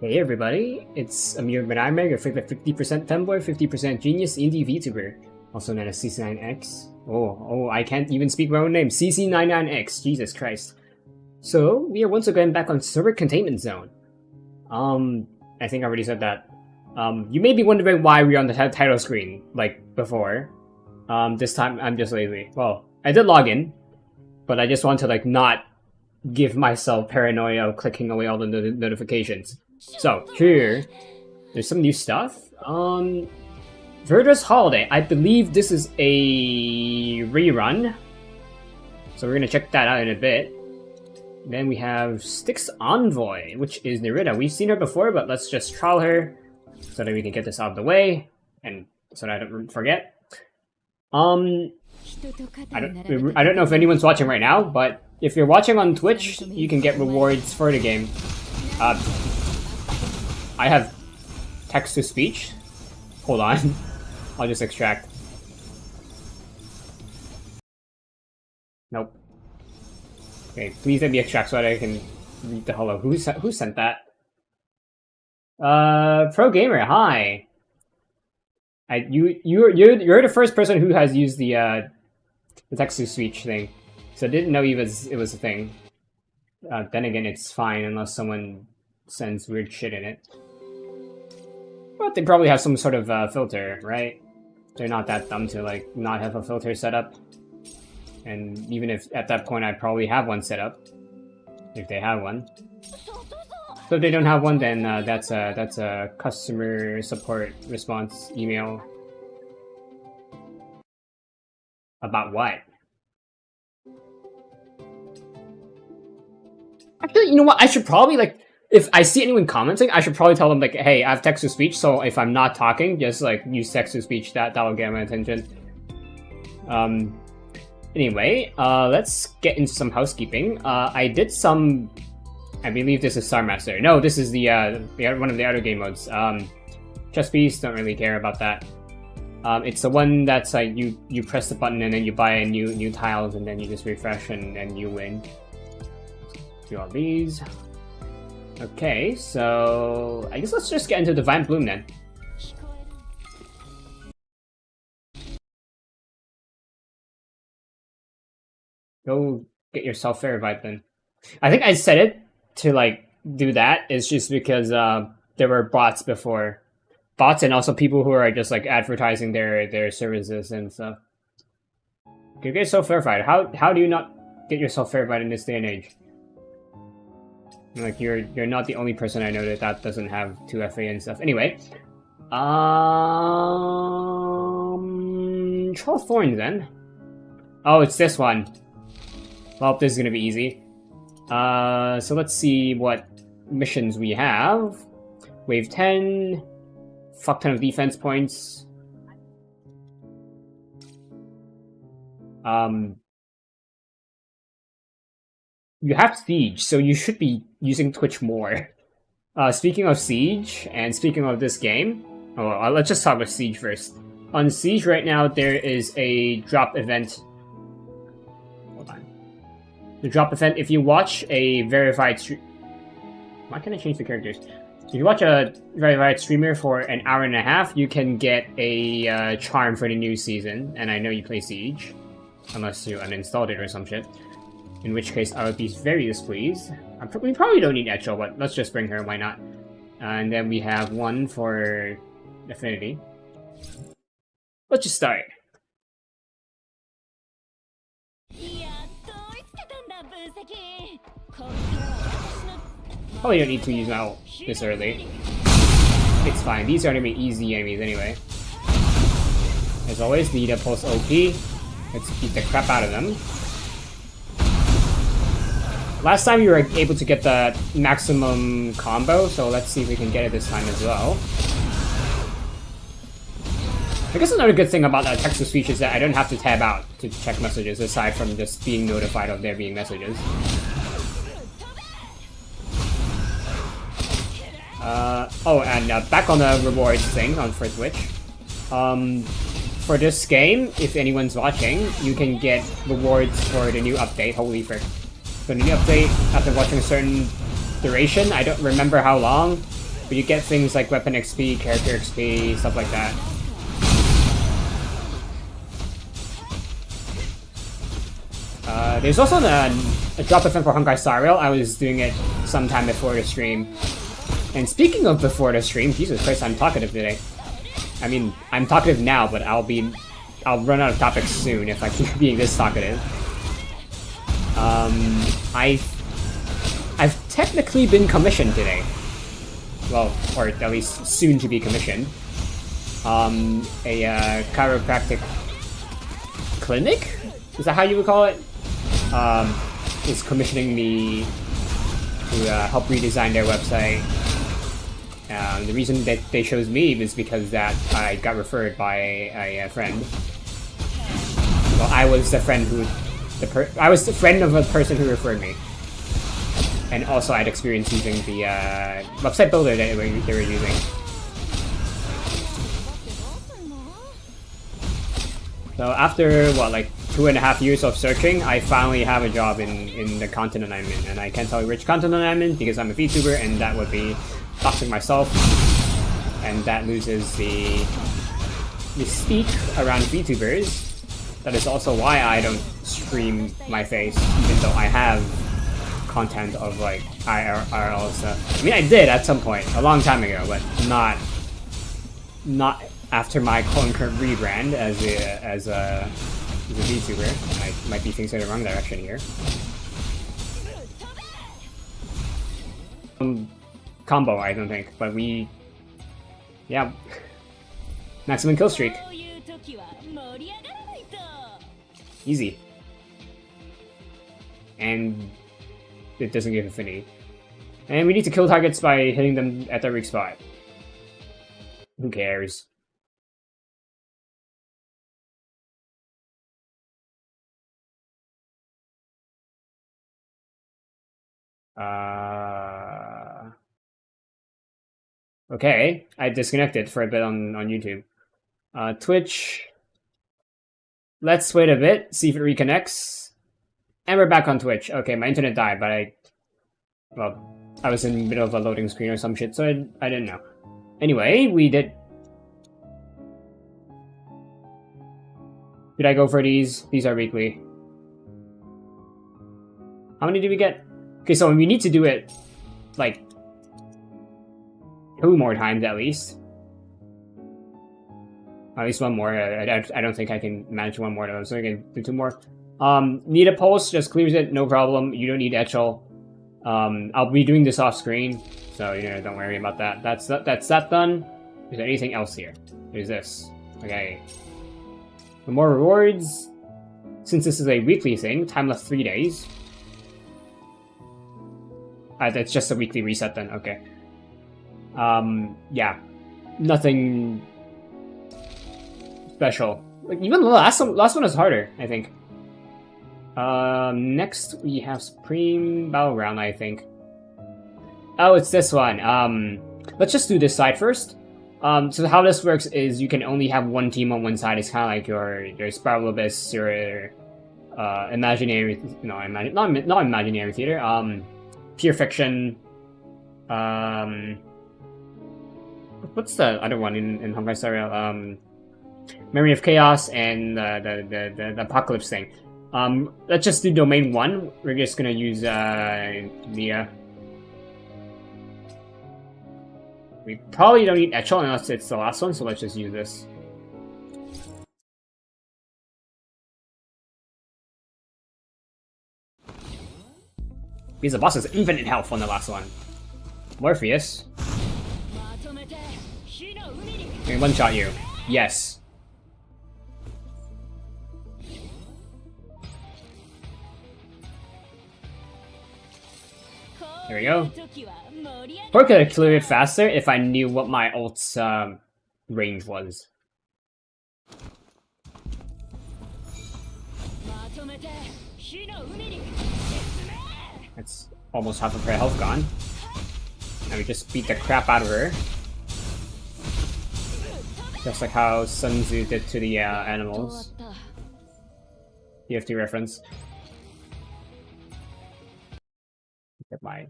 Hey everybody, it's Amir Benaimer, your favorite 50% femboy, 50% genius indie VTuber, also known as CC9X. I can't even speak my own name, CC99X, Jesus Christ. So, we are once again back on server Containment Zone. I think I already said that. You may be wondering why we're on the title screen, like before. This time I'm just lazy. Well, I did log in, but I just want to not give myself paranoia of clicking away all the notifications. So, here, there's some new stuff. Verda's Holiday. I believe this is a rerun. So we're gonna check that out in a bit. Then we have Styx Envoy, which is Nerida. We've seen her before, but let's just trial her so that we can get this out of the way, and so that I don't forget. I don't know if anyone's watching right now, but if you're watching on Twitch, you can get rewards for the game. I have text-to-speech. Hold on. I'll just extract. Nope. Okay, please let me extract so that I can read the hello. Who sent that? Pro Gamer, hi. You're the first person who has used the text-to-speech thing, so I didn't know it was a thing. Then again, it's fine unless someone sends weird shit in it. But they probably have some sort of filter, right? They're not that dumb to not have a filter set up. And even if at that point I probably have one set up, if they have one. So if they don't have one, then that's a customer support response email. About what? Actually, you know what? I should probably if I see anyone commenting, I should probably tell them hey, I have text-to-speech, so if I'm not talking, just use text-to-speech. That'll get my attention. Anyway, let's get into some housekeeping. I did some. I believe this is Star Master. No, this is the one of the other game modes. Chess Piece, don't really care about that. It's the one that's you press the button and then you buy a new tiles and then you just refresh and you win. Do all these. Okay, so I guess let's just get into Defiant Bloom then. Go get yourself verified then. I think I said it to do that. It's just because there were bots before. Bots and also people who are just advertising their services and stuff. Get yourself verified. How do you not get yourself verified in this day and age? You're not the only person I know that doesn't have 2FA and stuff. Anyway, Troll Thorns then. Oh, it's this one. Well, this is gonna be easy. So let's see what missions we have. Wave 10, fuck ton of defense points. You have Siege, so you should be using Twitch more. Speaking of Siege, and speaking of this game, let's just talk about Siege first. On Siege right now, there is a drop event. Hold on. The drop event, if you watch a verified stream... Why can't I change the characters? If you watch a verified streamer for an hour and a half, you can get a charm for the new season. And I know you play Siege, unless you uninstalled it or some shit. In which case, I would be very displeased. We probably don't need Echo, but let's just bring her, why not? And then we have one for Affinity. Let's just start. Probably don't need to use my ult this early. It's fine, these are gonna be easy enemies anyway. As always, need a pulse OP. Let's beat the crap out of them. Last time you were able to get the maximum combo, so let's see if we can get it this time as well. I guess another good thing about text-to-speech is that I don't have to tab out to check messages, aside from just being notified of there being messages. Back on the rewards thing for Twitch. For this game, if anyone's watching, you can get rewards for the new update. Holy frick. So the new update, after watching a certain duration, I don't remember how long, But you get things like weapon XP, character XP, stuff like that. There's also a drop event for Honkai Star Rail. I was doing it sometime before the stream. And speaking of before the stream, Jesus Christ, I'm talkative today. I mean, I'm talkative now, but I'll run out of topics soon if I keep being this talkative. I've technically been commissioned today. Well, or at least soon to be commissioned. A chiropractic clinic? Is that how you would call it? Is commissioning me to help redesign their website. The reason that they chose me is because that I got referred by a friend. Well, I was the friend who, I was the friend of a person who referred me, and also I'd experience using the website builder that they were using. So after what, like 2.5 years of searching, I finally have a job in the continent I'm in, and I can't tell you which continent I'm in because I'm a VTuber, and that would be doxing myself, and that loses the mystique around VTubers. That is also why I don't stream my face, even though I have content of like IRL stuff. I mean, I did at some point a long time ago, but not after my quote-unquote rebrand as a VTuber. I might be thinking in the wrong direction here. Combo, I don't think, but yeah, maximum kill streak. Easy. And it doesn't give affinity. And we need to kill targets by hitting them at their weak spot. Who cares? Okay, I disconnected for a bit on YouTube. Twitch. Let's wait a bit, see if it reconnects. And we're back on Twitch. Okay, my internet died, but I was in the middle of a loading screen or some shit, so I didn't know. Anyway, we did... Did I go for these? These are weekly. How many did we get? Okay, so we need to do it, like, 2 more times at least. At least 1 more. I don't think I can manage 1 more though, so I can do 2 more. Need a pulse, just clears it, no problem. You don't need Etchel. I'll be doing this off screen, so don't worry about that. That's that done. Is there anything else here? There's this. Okay. For more rewards, since this is a weekly thing, time left 3 days. That's just a weekly reset then, okay. Yeah. Nothing special. Like, even the last one was harder, I think. Next we have Supreme Battleground, I think. Oh, it's this one. Let's just do this side first. So how this works is you can only have 1 team on one side. It's kind of like your Spiral Abyss, your imaginary, not imaginary theater. Pure Fiction. What's the other one in Honkai Star Rail? Memory of Chaos and the Apocalypse thing. Let's just do Domain 1. We're just gonna use we probably don't need Etchel unless it's the last one, so let's just use this. Because the boss has infinite health on the last one. Morpheus. Can we one-shot you? Yes. There we go. Or could have cleared it faster if I knew what my ult's range was. That's almost half of her health gone. And we just beat the crap out of her. Just like how Sun Tzu did to the animals. TFT reference. Get my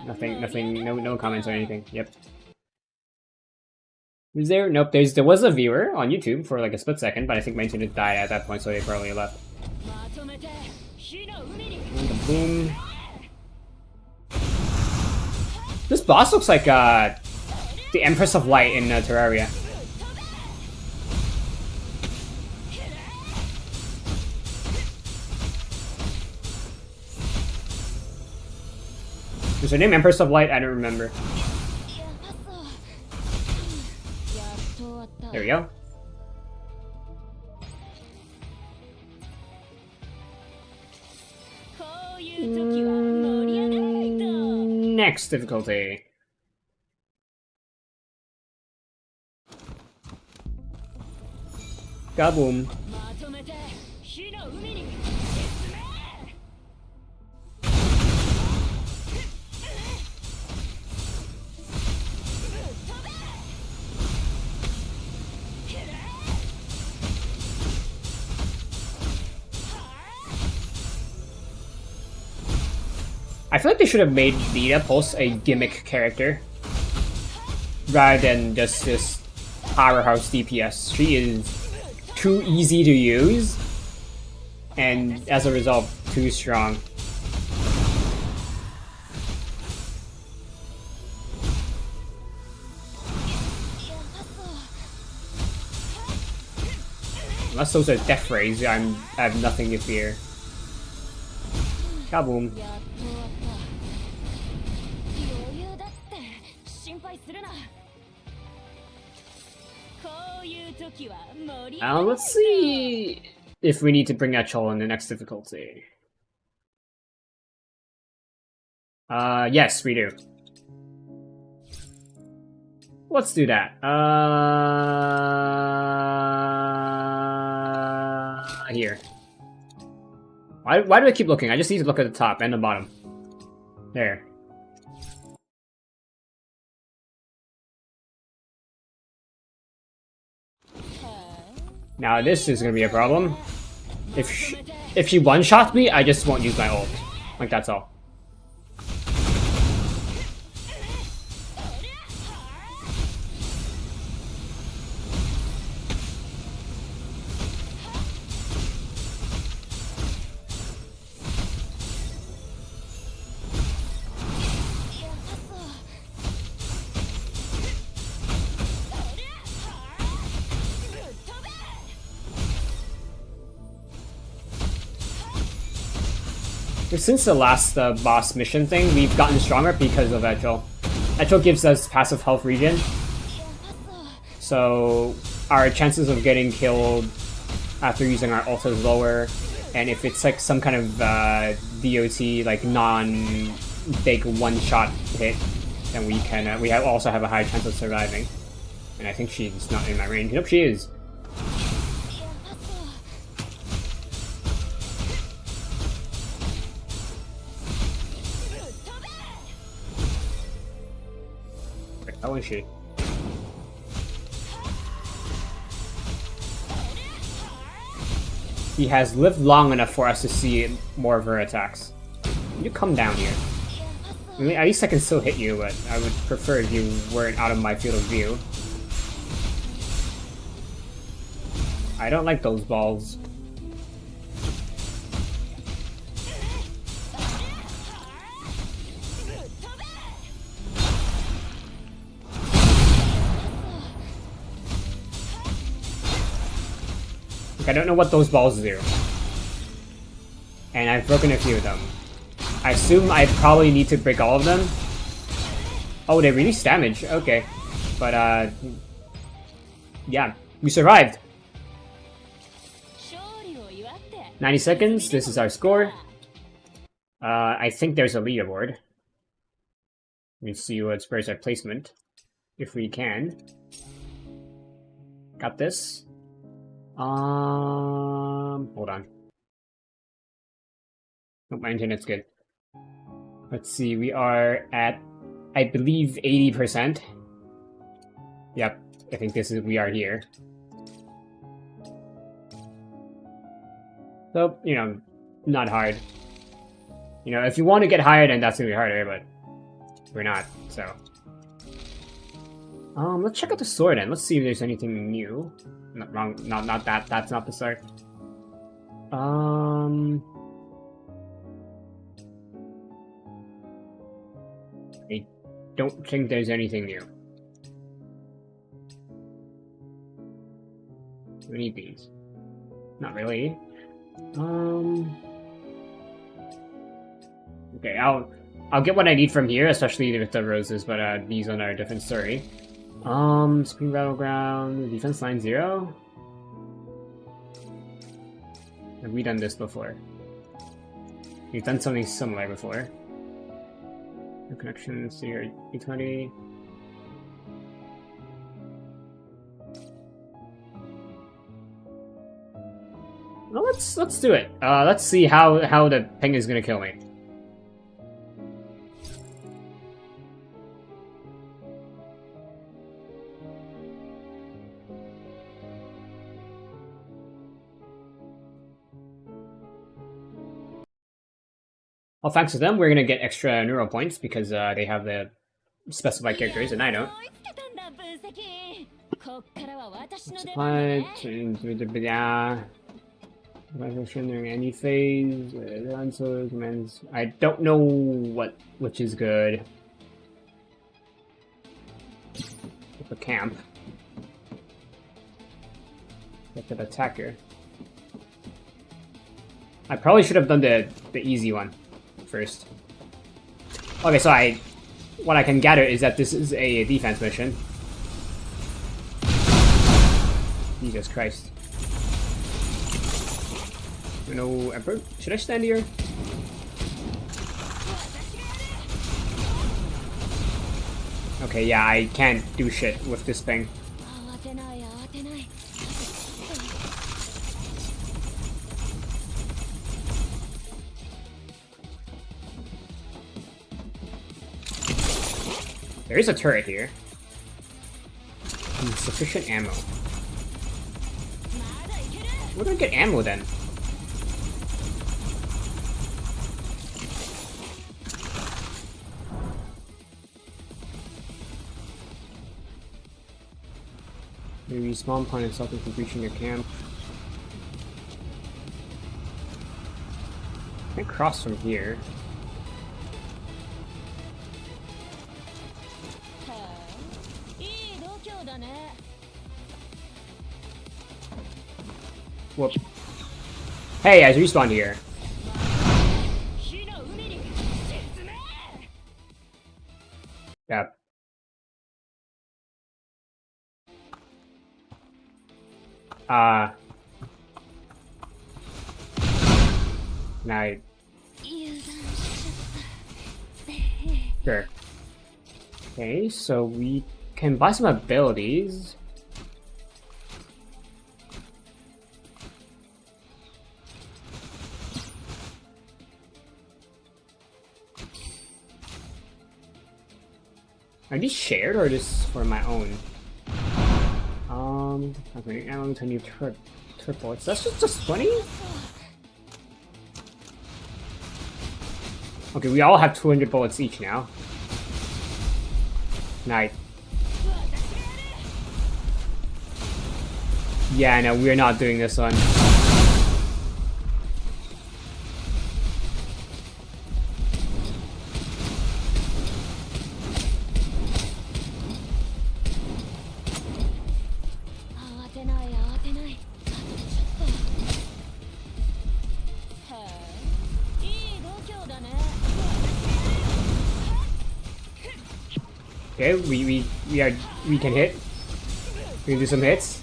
Nothing, no comments or anything. Yep. Was there? Nope. There was a viewer on YouTube for like a split second, but I think my internet died at that point, so they probably left. Boom. This boss looks like the Empress of Light in Terraria. Is her name Empress of Light? I don't remember. There we go. Next difficulty. Kaboom. I feel like they should have made Lita Pulse a gimmick character rather than just this powerhouse DPS. She is too easy to use and as a result too strong. Unless those are death rays, I have nothing to fear. Kaboom. Now let's see if we need to bring that Chol in the next difficulty. Yes, we do. Let's do that. Here. Why do I keep looking? I just need to look at the top and the bottom. There. Now this is gonna be a problem. If she one-shots me, I just won't use my ult. Like, that's all. Since the last boss mission thing, we've gotten stronger because of Echel. Echel gives us passive health regen, so our chances of getting killed after using our ult is lower, and if it's like some kind of DOT, like non-big one-shot hit, then we can also have a high chance of surviving. And I think she's not in my range. Nope, she is. How is she? He has lived long enough for us to see more of her attacks. Can you come down here? I mean, at least I can still hit you, but I would prefer if you weren't out of my field of view. I don't like those balls. I don't know what those balls do. And I've broken a few of them. I assume I probably need to break all of them. Oh, they release damage. Okay. But, yeah. We survived. 90 seconds. This is our score. I think there's a leaderboard. Let me see where's our placement. If we can. Got this. Hold on. Oh, my internet's good. Let's see, we are at, I believe, 80%. Yep, I think we are here. So, you know, not hard. You know, if you want to get higher, then that's gonna be harder, but we're not, so. Let's check out the sword then. Let's see if there's anything new. Not wrong, not that, that's not the start. I don't think there's anything new. We need these. Not really. Okay, I'll get what I need from here, especially with the roses, but these are a different story. Spring Battleground, defense line 0. Have we done this before? We've done something similar before. No connections to your E20. Well, let's do it. Let's see how the ping is gonna kill me. Well, thanks to them, we're gonna get extra neural points because they have the specified characters and I don't. During any phase, I don't know which is good. With the camp. Get the attacker. I probably should have done the easy one first. Okay, so what I can gather is that this is a defense mission. Jesus Christ. No Emperor? Should I stand here? Okay, yeah, I can't do shit with this thing. There is a turret here. Insufficient ammo. Where do I get ammo then? Maybe respawn point itself after reaching your camp. I can't cross from here. Whoop. Hey, I respawned here. Yep. Now. Sure. Okay, so we can buy some abilities. Are these shared or just for my own? Okay, ammo to new bullets. That's just 20? Okay, we all have 200 bullets each now. Nice. Yeah, no, we're not doing this one. Okay, we can hit. We can do some hits.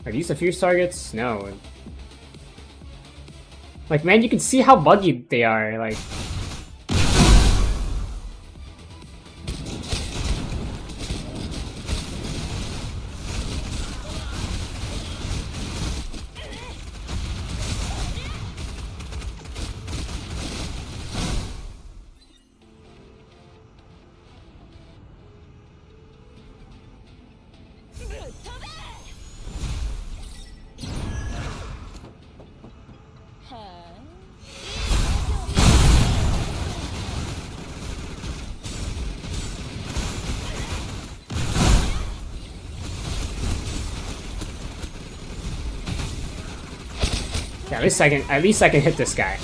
Are these the fierce targets? No. Like, man, you can see how buggy they are, like... Yeah, at least I can hit this guy.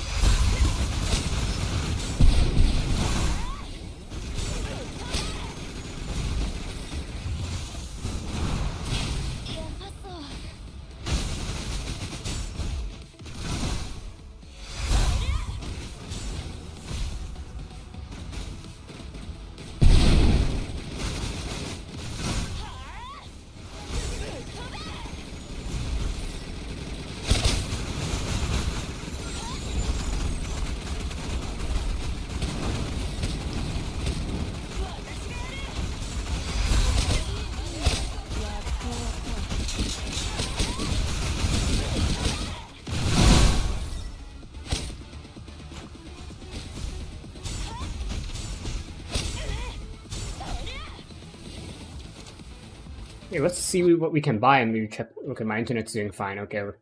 Okay, let's see what we can buy and maybe check. Okay, my internet's doing fine. Okay, let's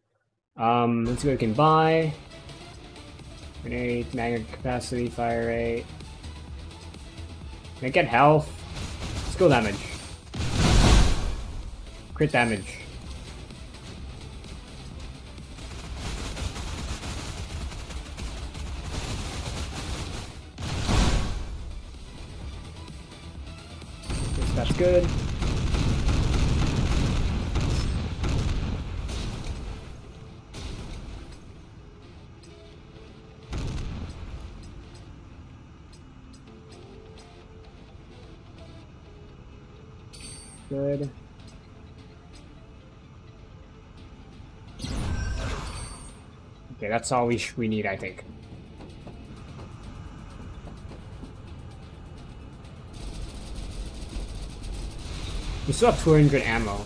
see what we can buy. Grenade, magnet capacity, fire rate. Can I get health? Skill damage. Crit damage. Guess that's good. Good. Okay, that's all we need, I think. We still have 200 ammo.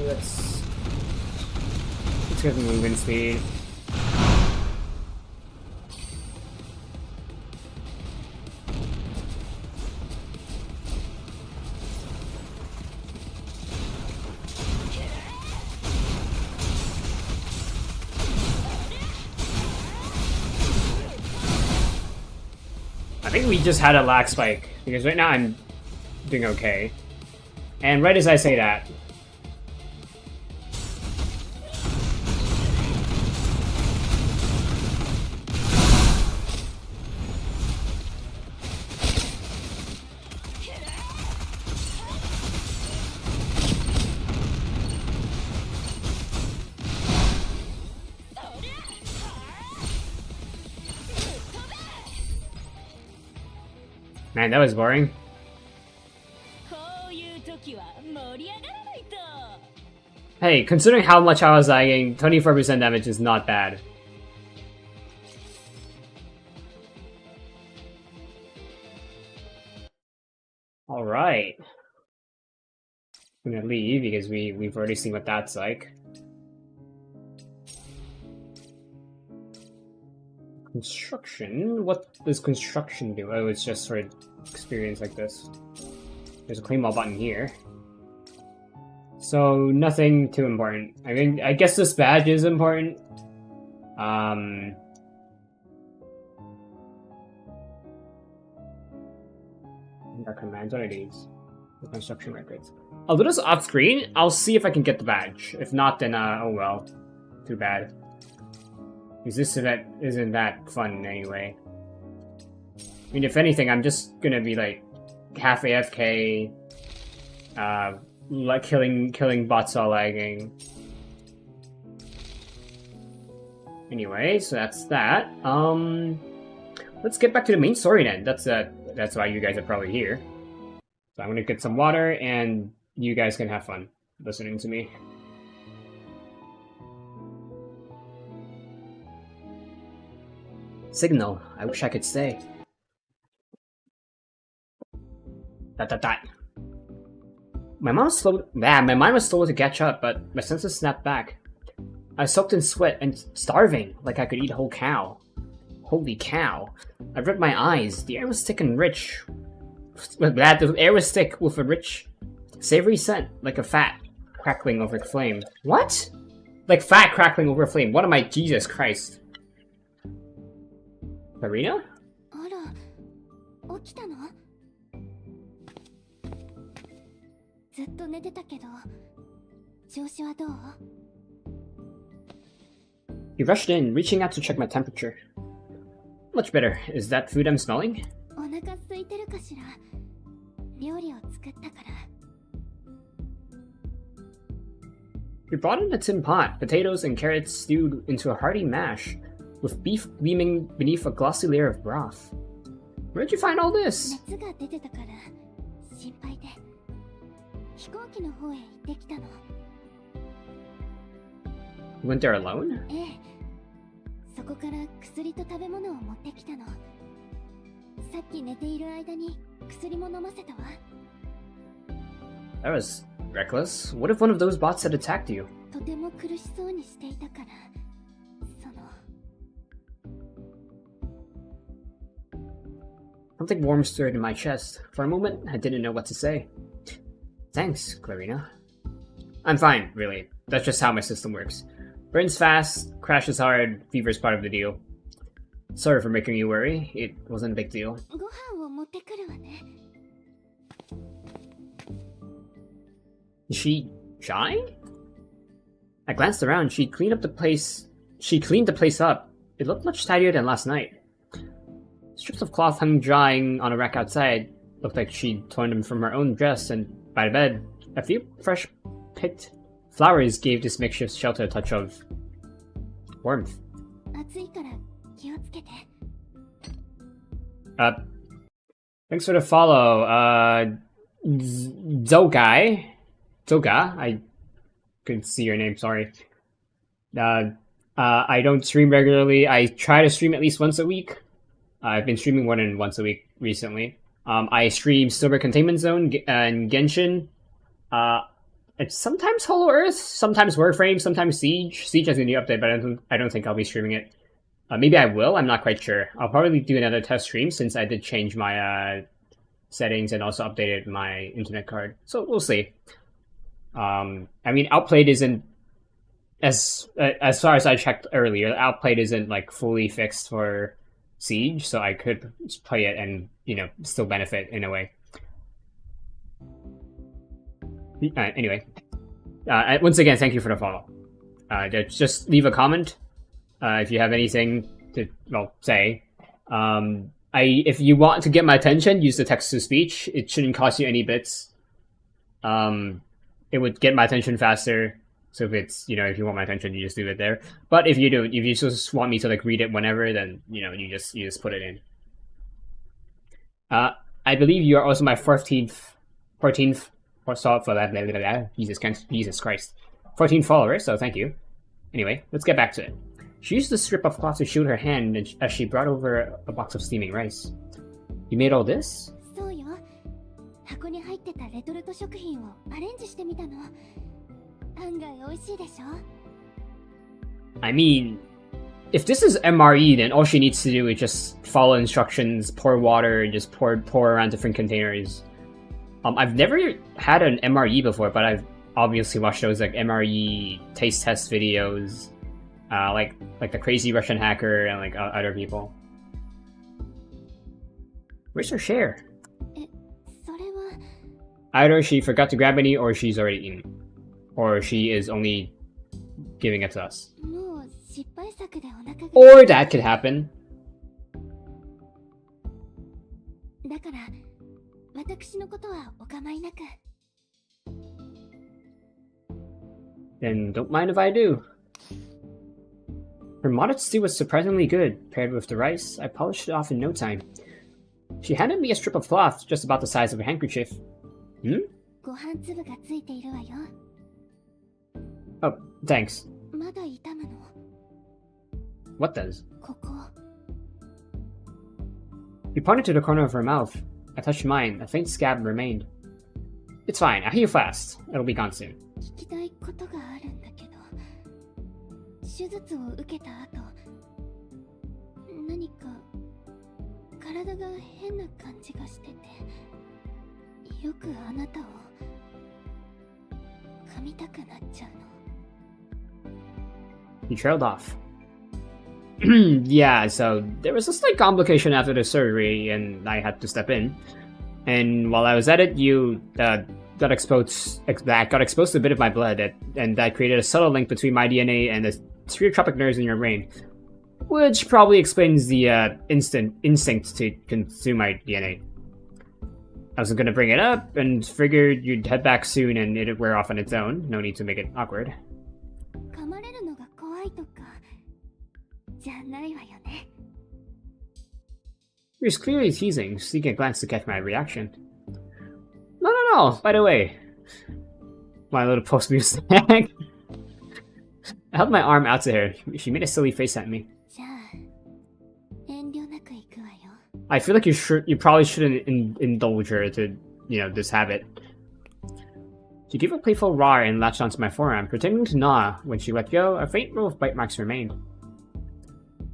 Let's get the movement speed. I think we just had a lag spike, because right now I'm doing okay. And right as I say that... Man, that was boring. Hey, considering how much I was lagging, 24% damage is not bad. Alright. I'm gonna leave because we've already seen what that's like. Construction? What does construction do? Oh, it's just for experience like this. There's a claim all button here. So, nothing too important. I mean, I guess this badge is important. Our commands, what are these? The construction records. I'll do this off screen. I'll see if I can get the badge. If not, then, oh well. Too bad. Because this event isn't that fun anyway. I mean, if anything, I'm just gonna be like half AFK, like killing bots while lagging. Anyway, so that's that. Let's get back to the main story then. That's why you guys are probably here. So I'm gonna get some water, and you guys can have fun listening to me. Signal. I wish I could stay. Dot. My mind was slow to catch up, but my senses snapped back. I was soaked in sweat and starving, like I could eat a whole cow. Holy cow. I rubbed my eyes. The air was thick and rich. The air was thick with a rich, savory scent, like a fat crackling over a flame. What? Like fat crackling over a flame. What am I? Jesus Christ. Marina? ずっと寝てたけど、調子はどう？ He rushed in, reaching out to check my temperature. Much better. Is that food I'm smelling? お腹空いてるかしら？料理を作ったから。 We brought in a tin pot, potatoes and carrots stewed into a hearty mash, with beef gleaming beneath a glossy layer of broth. Where'd you find all this? 熱が出てたから心配で飛行機の方へ行ってきたの。 You went there alone? ええ、そこから薬と食べ物を持ってきたの。さっき寝ている間に薬も飲ませたわ。 That was reckless. What if one of those bots had attacked you? とても苦しそうにしていたから、その。 Something warm stirred in my chest. For a moment, I didn't know what to say. Thanks, Clarina. I'm fine, really. That's just how my system works. Burns fast, crashes hard, fever's part of the deal. Sorry for making you worry. It wasn't a big deal. ご飯を持ってくるわね。 Is she shy? I glanced around. She cleaned the place up. It looked much tidier than last night. Strips of cloth hung drying on a rack outside. Looked like she'd torn them from her own dress, and by the bed, a few fresh picked flowers gave this makeshift shelter a touch of warmth. 暑いから気をつけて。 Thanks for the follow. Zoga, I couldn't see your name, sorry. I don't stream regularly. I try to stream at least once a week. I've been streaming more than once a week recently. I stream Snowbreak Containment Zone and Genshin. It's sometimes Hollow Earth, sometimes Warframe, sometimes Siege. Siege has a new update, but I don't think I'll be streaming it. Maybe I will, I'm not quite sure. I'll probably do another test stream since I did change my settings and also updated my internet card. So we'll see. I mean, Outplayed isn't as far as I checked earlier. Outplayed isn't like fully fixed for Siege, so I could play it and still benefit in a way. Anyway, once again, thank you for the follow. Just leave a comment if you have anything to say. If you want to get my attention, use the text to speech. It shouldn't cost you any bits. It would get my attention faster. So if it's if you want my attention, you just leave it there. But if you just want me to read it whenever, then you just put it in. I believe you are also my 14th for that. Jesus Christ, 14 followers. So thank you. Anyway, let's get back to it. She used the strip of cloth to shield her hand as she brought over a box of steaming rice. You made all this? そうよ。箱に入ってたレトルト食品をアレンジしてみたの。案外美味しいでしょ? I mean, if this is MRE, then all she needs to do is just follow instructions, pour water, and just pour around different containers. I've never had an MRE before, but I've obviously watched those MRE taste test videos, like the crazy Russian hacker and other people. Where's her share? それは Either she forgot to grab any, or she's already eaten, or she is only giving it to us. もう失敗作でお腹が Or that could happen. だから私のことはお構いなく。 Then don't mind if I do. Her modded stew was surprisingly good. Paired with the rice, I polished it off in no time. She handed me a strip of cloth just about the size of a handkerchief. Hmm? ご飯粒がついているわよ。 Oh, thanks. まだ痛むの。 What does? ここ。 You pointed to the corner of her mouth. I touched mine. A faint scab remained. It's fine. I'll heal fast. It'll be gone soon. 聞きたいことがあるんだけど、手術を受けた後、何か体が変な感じがしてて、よくあなたを噛みたくなっちゃうの。 He trailed off. Yeah, so there was a slight complication after the surgery, and I had to step in. And while I was at it, the got exposed to a bit of my blood, and that created a subtle link between my DNA and the stereotropic nerves in your brain, which probably explains the instinct to consume my DNA. I wasn't gonna bring it up, and figured you'd head back soon and it'd wear off on its own. No need to make it awkward. 噛まれるのが怖いとかじゃないわよね。He was clearly teasing, sneaking a glance to catch my reaction. No. By the way, my little post-music. I held my arm out to her. She made a silly face at me. じゃあ遠慮なく行くわよ。I feel like you probably shouldn't indulge her to, this habit. She gave a playful roar and latched onto my forearm, pretending to gnaw. When she let go, a faint row of bite marks remained.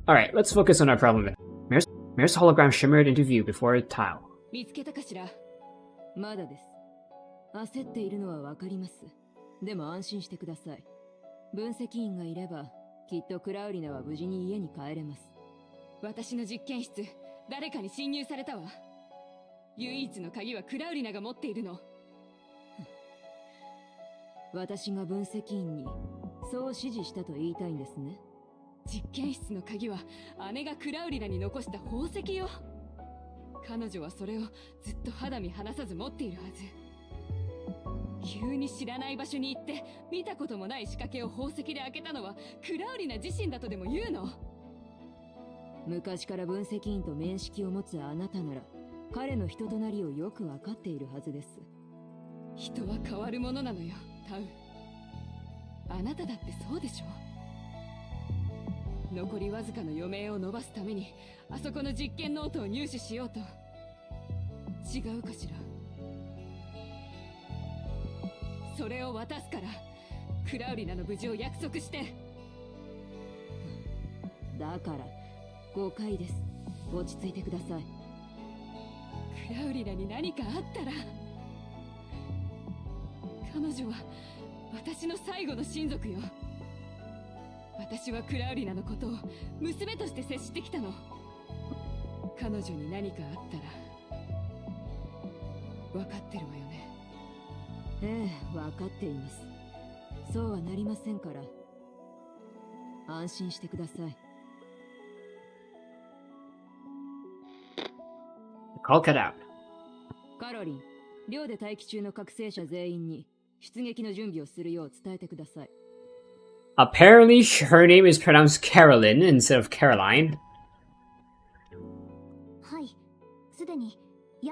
Alright, let's focus on our problem. Mirror's hologram shimmered into view before a tile. 見つけたかしら？まだです。焦っているのはわかります。でも安心してください。分析員がいれば、きっとクラウリナは無事に家に帰れます。私の実験室、誰かに侵入されたわ。唯一の鍵はクラウリナが持っているの。私が分析員にそう指示したと言いたいんですね。実験室の鍵は姉がクラウリナに残した宝石よ。彼女はそれをずっと肌身離さず持っているはず。急に知らない場所に行って見たこともない仕掛けを宝石で開けたのはクラウリナ自身だとでも言うの？昔から分析員と面識を持つあなたなら彼の人となりをよくわかっているはずです。人は変わるものなのよ、タウ。あなただってそうでしょ？残りわずかの余命を伸ばすためにあそこの実験ノートを入手しようと。違うかしら？それを渡すからクラウリナの無事を約束して。だから誤解です。落ち着いてください。クラウリナに何かあったら、彼女は私の最後の親族よ。私はクラウリナのことを娘として接してきたの。彼女に何かあったら分かってるわよね。ええ、分かっています。そうはなりませんから。安心してください。Call cut out. カロリン、寮で待機中の覚醒者全員に出撃の準備をするよう伝えてください。Apparently, her name is pronounced Carolyn instead of Caroline. はい、すでに。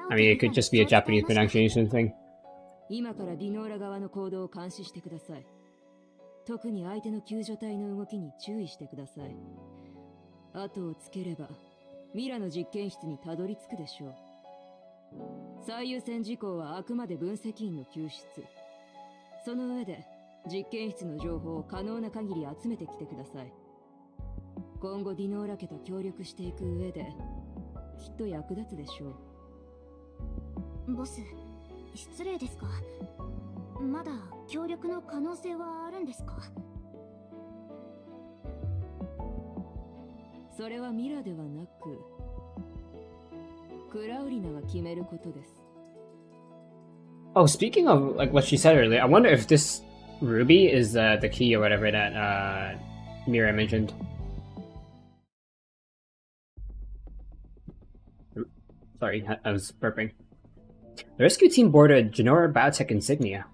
I mean, it could just be a Japanese pronunciation thing. 今からディノーラ側の行動を監視してください。特に相手の救助隊の動きに注意してください。後をつければミラの実験室にたどり着くでしょう。最優先事項はあくまで分析員の救出。その上で実験室の情報を可能な限り集めてきてください。今後ディノーラ家と協力していく上できっと役立つでしょう。ボス、失礼ですが、まだ協力の可能性はあるんですか？それはミラではなくクラウリナが決めることです。 Oh, speaking of like what she said earlier, I wonder if this ruby is the key or whatever that Mira mentioned. Sorry, I was burping. The rescue team boarded Genora Biotech insignia.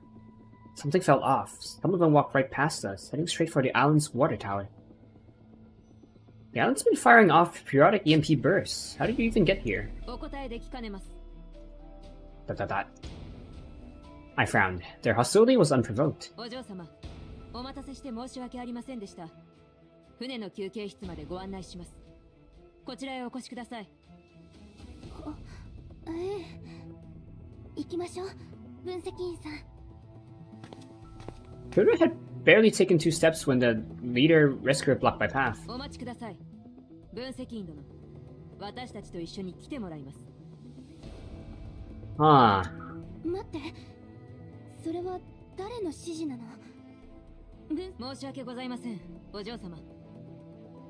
Something fell off. Some of them walked right past us, heading straight for the island's water tower. The island's been firing off periodic EMP bursts. How did you even get here? ... I frowned. Their hostility was unprovoked. お嬢様、お待たせして申し訳ありませんでした。船の休憩室までご案内します。こちらへお越しください。ええ、行きましょう、分析員さん。Kura had barely taken 2 steps when the leader risked her blocked by path. お待ちください。分析員殿、私たちと一緒に来てもらいます。Ah. 待って、それは誰の指示なの？申し訳ございません、お嬢様。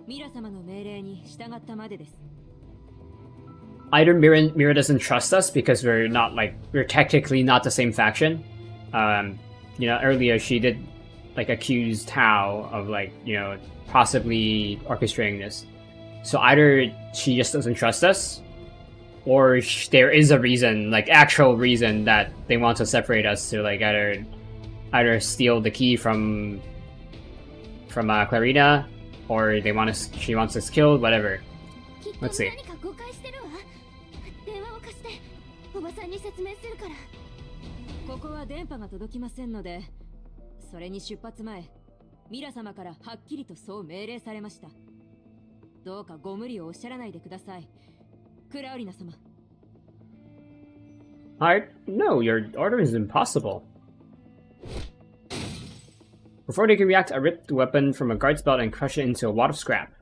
ミラ様の命令に従ったまでです。Either Mira doesn't trust us because we're technically not the same faction, You know, earlier she did like accuse Tao of like, you know, possibly orchestrating this. So either she just doesn't trust us, or there is a reason, like actual reason, that they want to separate us to like either steal the key from Clarina, or she wants us killed, whatever. Let's see. ここは電波が届きませんので、それに出発前、ミラ様からはっきりとそう命令されました。どうかご無理をおっしゃらないでください。クラウリナ様。No, your order is impossible. Before they can react, I ripped the weapon from a guard's belt and crushed it into a wad of scrap.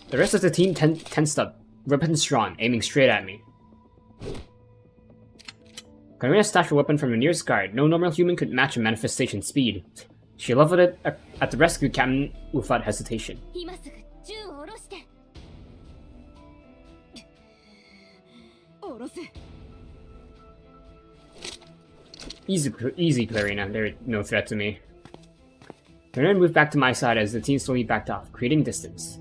The rest of the team tensed up, weapons drawn, aiming straight at me. Karina snatched a weapon from the nearest guard. No normal human could match a manifestation speed. She leveled it at the rescue captain without hesitation. Easy, Clarina. They're no threat to me. Karina moved back to my side as the team slowly backed off, creating distance.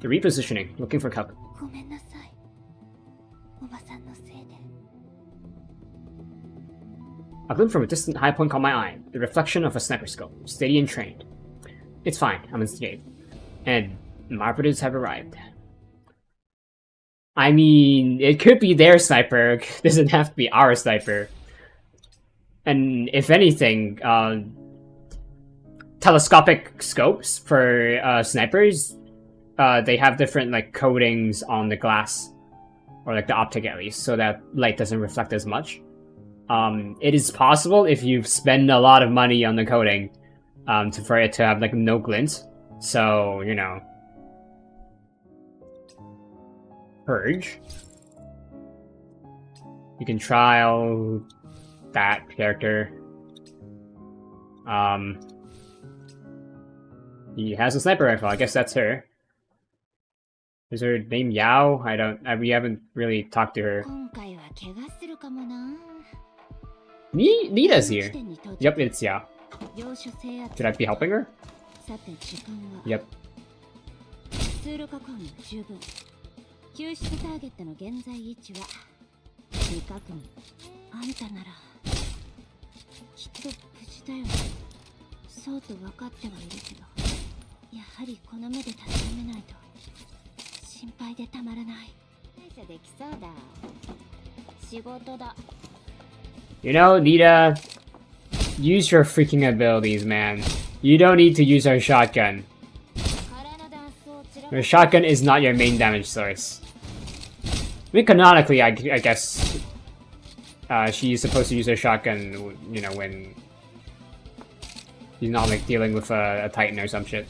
They're repositioning, looking for cover. A glimpse from a distant high point caught my eye, the reflection of a sniper scope, steady and trained. It's fine, I'm escaped. And my operatives have arrived. I mean, it could be their sniper, it doesn't have to be our sniper. And if anything, telescopic scopes for snipers, they have different like coatings on the glass, or like the optic at least, so that light doesn't reflect as much. It is possible if you spend a lot of money on the coating, for it to have like no glint. So, you know. Purge. You can trial that character. He has a sniper rifle, I guess that's her. Is her name Yao? We haven't really talked to her. Nita's here. Yep, it's Yao. Should I be helping her? Yep. 救出ターゲットの現在位置は未確認。あんたならきっと無事だよ。そうと分かってはいるけど、やはりこの目で確かめないと心配でたまらない。対処できそうだ。仕事だ。You know, Nita, use your freaking abilities, man. You don't need to use our shotgun. Your shotgun is not your main damage source. I mean, canonically, I guess she's supposed to use her shotgun, you know, when she's not like dealing with a Titan or some shit.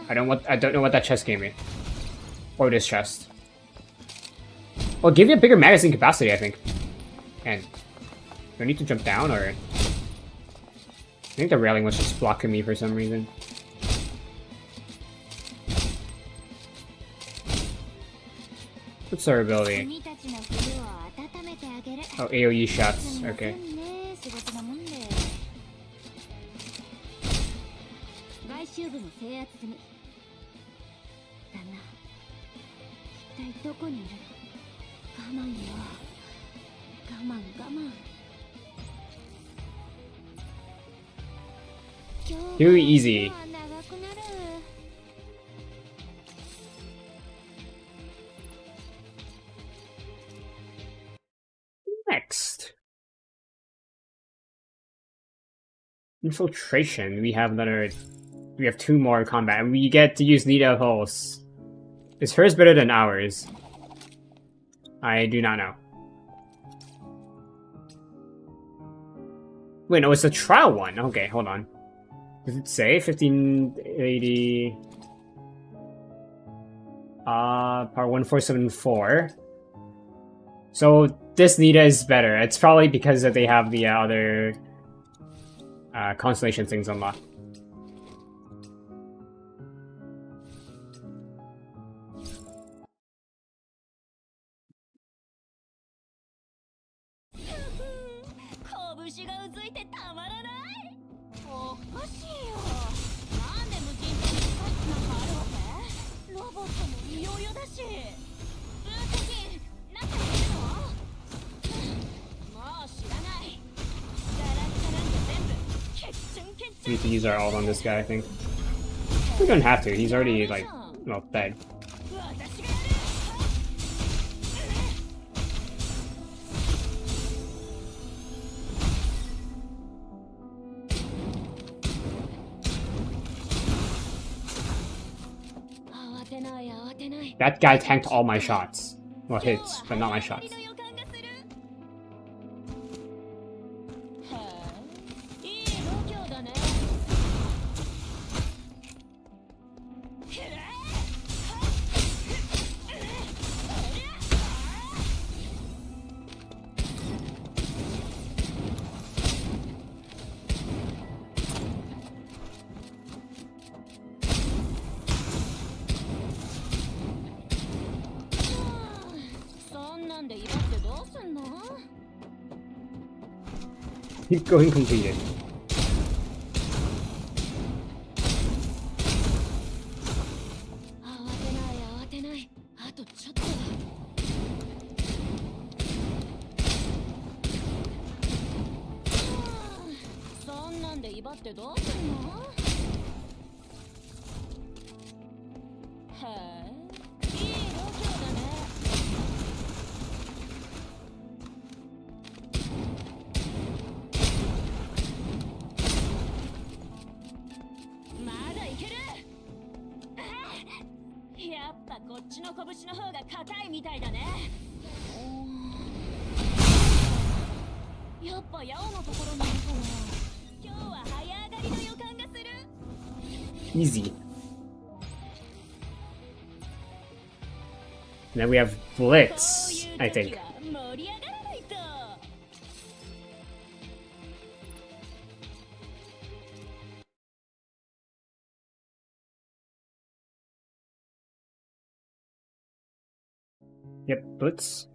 I don't know what that chest gave me. Or this chest. Well, give you a bigger magazine capacity, I think. And do I need to jump down, or I think the railing was just blocking me for some reason. What's our ability? Oh, AoE shots. Okay. Too easy. Next. Infiltration. We have two more combat, and we get to use Nita Pulse. Is hers better than ours? I do not know. Wait, no, it's a trial one. Okay, hold on. Does it say 1580? Power 1474. So this Nita is better. It's probably because that they have the other constellation things unlocked. We need to use our ult on this guy, I think. We don't have to, he's already, like, well, dead. That guy tanked all my shots. Well, hits, but not my shots. Keep going completed. Easy. And then we have Blitz, I think. Yep, Blitz.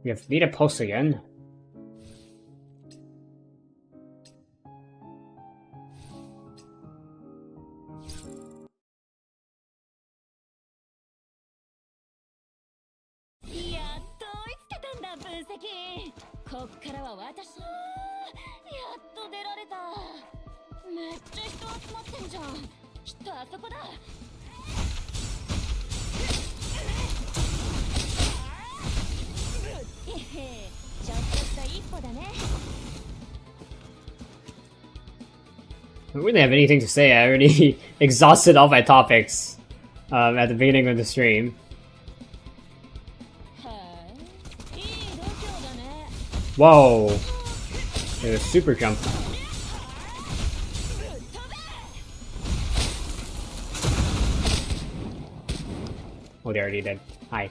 We have Vita Pulse again. I don't really have anything to say. I already exhausted all my topics at the beginning of the stream. Whoa! There's a super jump. Oh, they already did. Hi.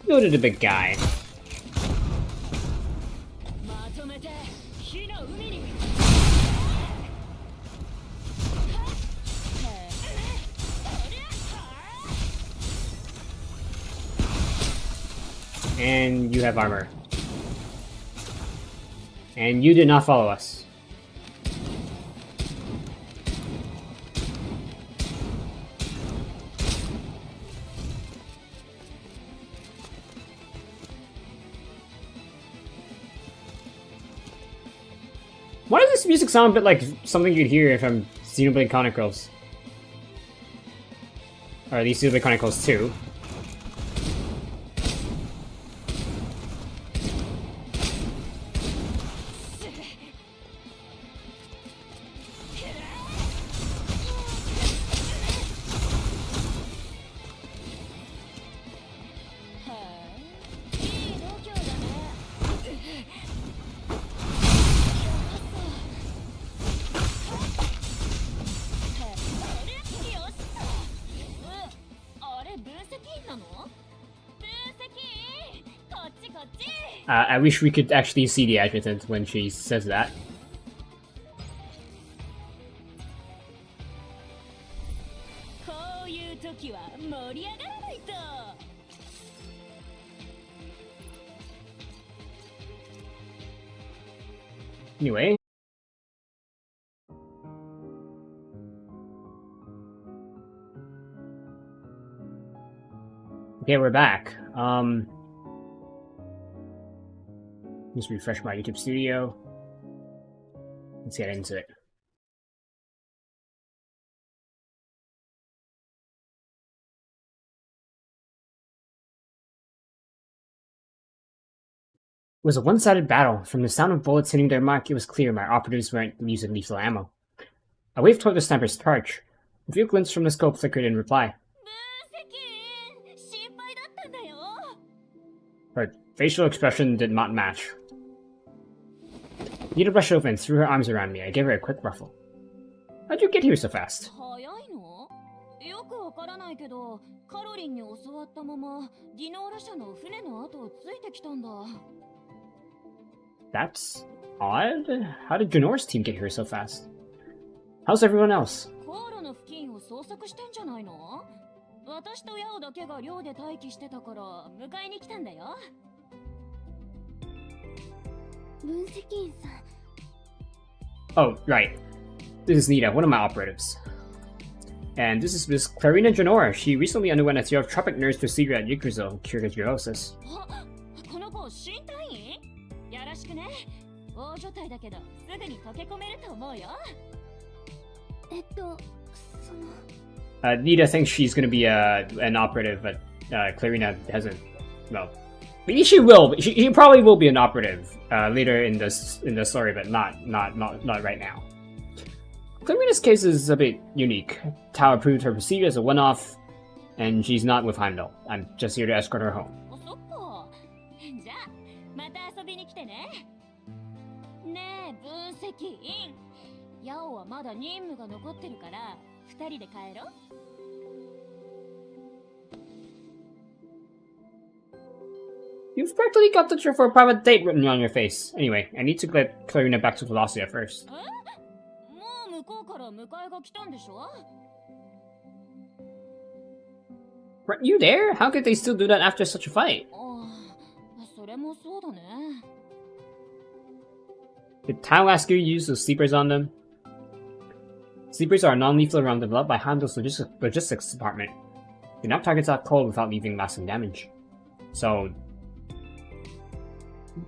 Go to the big guy. And you have armor. And you did not follow us. Why does this music sound a bit like something you'd hear from Xenoblade Chronicles? Or at least Xenoblade Chronicles 2. I wish we could actually see the adjutant when she says that. Anyway. Okay, we're back. Just refresh my YouTube studio. Let's get into it. It was a one-sided battle. From the sound of bullets hitting their mark, it was clear my operatives weren't using lethal ammo. I waved toward the sniper's charge. A few glints from the scope flickered in reply. Her facial expression did not match. Nita brushed over and threw her arms around me. I gave her a quick ruffle. How'd you get here so fast? That's odd. How did Janora's team get here so fast? How's everyone else? Oh, right. This is Nita, one of my operatives. And this is Miss Clarina Janora. She recently underwent a theotropic nurse procedure at Yakuza and cured her cirrhosis. Nita thinks she's gonna be an operative, but Clarina hasn't. Well, maybe she will. She probably will be an operative later in the story, but not right now. Clarina's case is a bit unique. Tao approved her procedure as a one-off, and she's not with Heimdall. I'm just here to escort her home. You've practically got the trip for a private date written on your face. Anyway, I need to get Clarina back to Velocia first. Weren't you there? How could they still do that after such a fight? Did Tao ask you to use those sleepers on them? Sleepers are a non-lethal round developed by Heimdall's logistics department. They knock targets out cold without leaving lasting damage. So,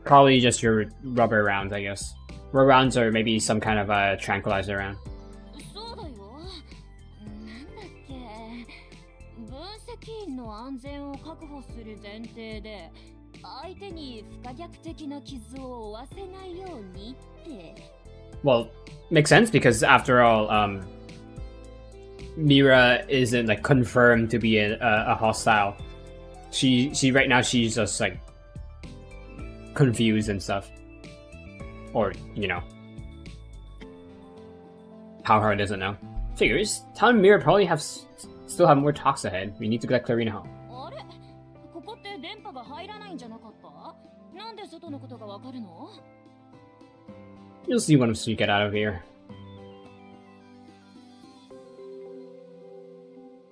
probably just your rubber rounds, I guess. Rubber rounds or maybe some kind of a tranquilizer round. Well, makes sense because after all, Mira isn't like confirmed to be a hostile. She right now she's just like confused and stuff, or you know, how hard doesn't know. Figures. Tao and Mira probably still have more talks ahead. We need to get Clarina home. You'll see once you get out of here.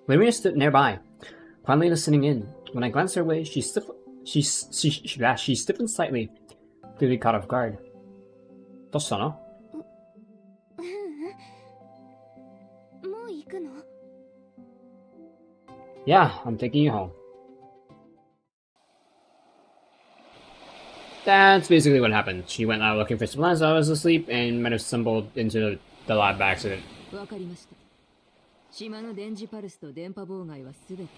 Clarina stood nearby, quietly listening in. When I glanced her way, she stiffened slightly, clearly caught off guard. Doshita? Yeah, I'm taking you home. That's basically what happened. She went out looking for supplies while I was asleep and might have stumbled into the lab by accident. 島の電磁パルスと電波妨害はすべて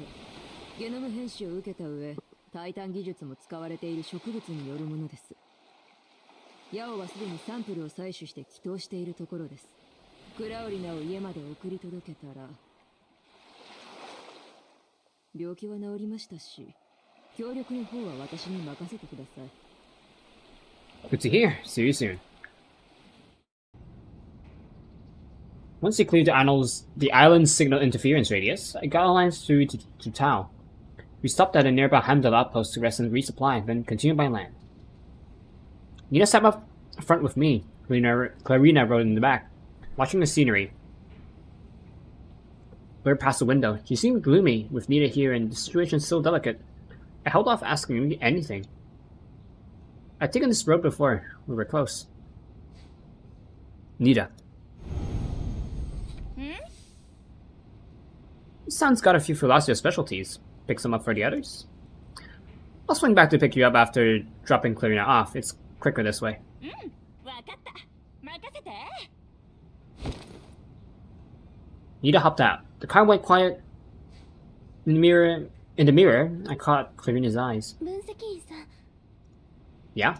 ゲノム編集を受けた上、タイタン技術も使われている植物によるものです。ヤオはすでにサンプルを採取して祈祷しているところです。クラウリナを家まで送り届けたら、病気は治りましたし、協力の方は私に任せてください。Good to hear. See you soon. Once he cleared the island's signal interference radius, I got a line through to Tao. We stopped at a nearby Heimdall outpost to rest and resupply, then continued by land. Nina sat up front with me. Clarina rode in the back, watching the scenery. Blurred past the window. She seemed gloomy, with Nina here and the situation still delicate. I held off asking anything. I'd taken this road before. We were close. Nita. Sounds got a few Philosia specialties. Pick some up for the others? I'll swing back to pick you up after dropping Clarina off. It's quicker this way. Nita hopped out. The car went quiet. In the mirror, I caught Clarina's eyes. Yeah?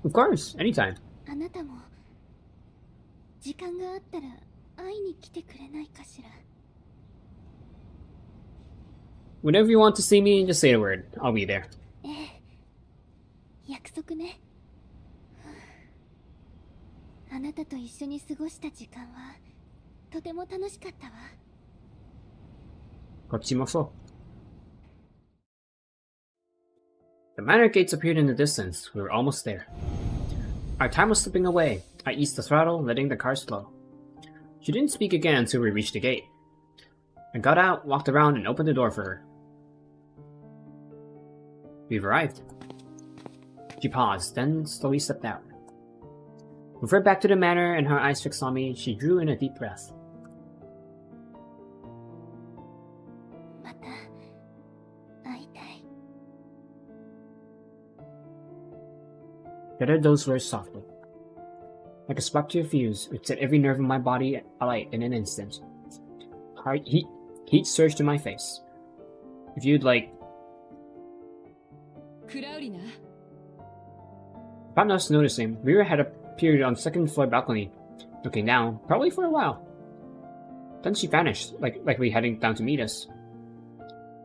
Of course, anytime. Whenever you want to see me, just say the word. I'll be there. Kochimoso. The manor gates appeared in the distance. We were almost there. Our time was slipping away. I eased the throttle, letting the car slow. She didn't speak again until we reached the gate. I got out, walked around, and opened the door for her. We've arrived. She paused, then slowly stepped out. With her back to the manor and her eyes fixed on me, she drew in a deep breath. I uttered those words softly. Like a spark to a fuse, it set every nerve in my body alight in an instant. Heat surged to my face. If you'd like... Without us noticing, Rira had appeared on the second floor balcony, looking down, probably for a while. Then she vanished, likely heading down to meet us.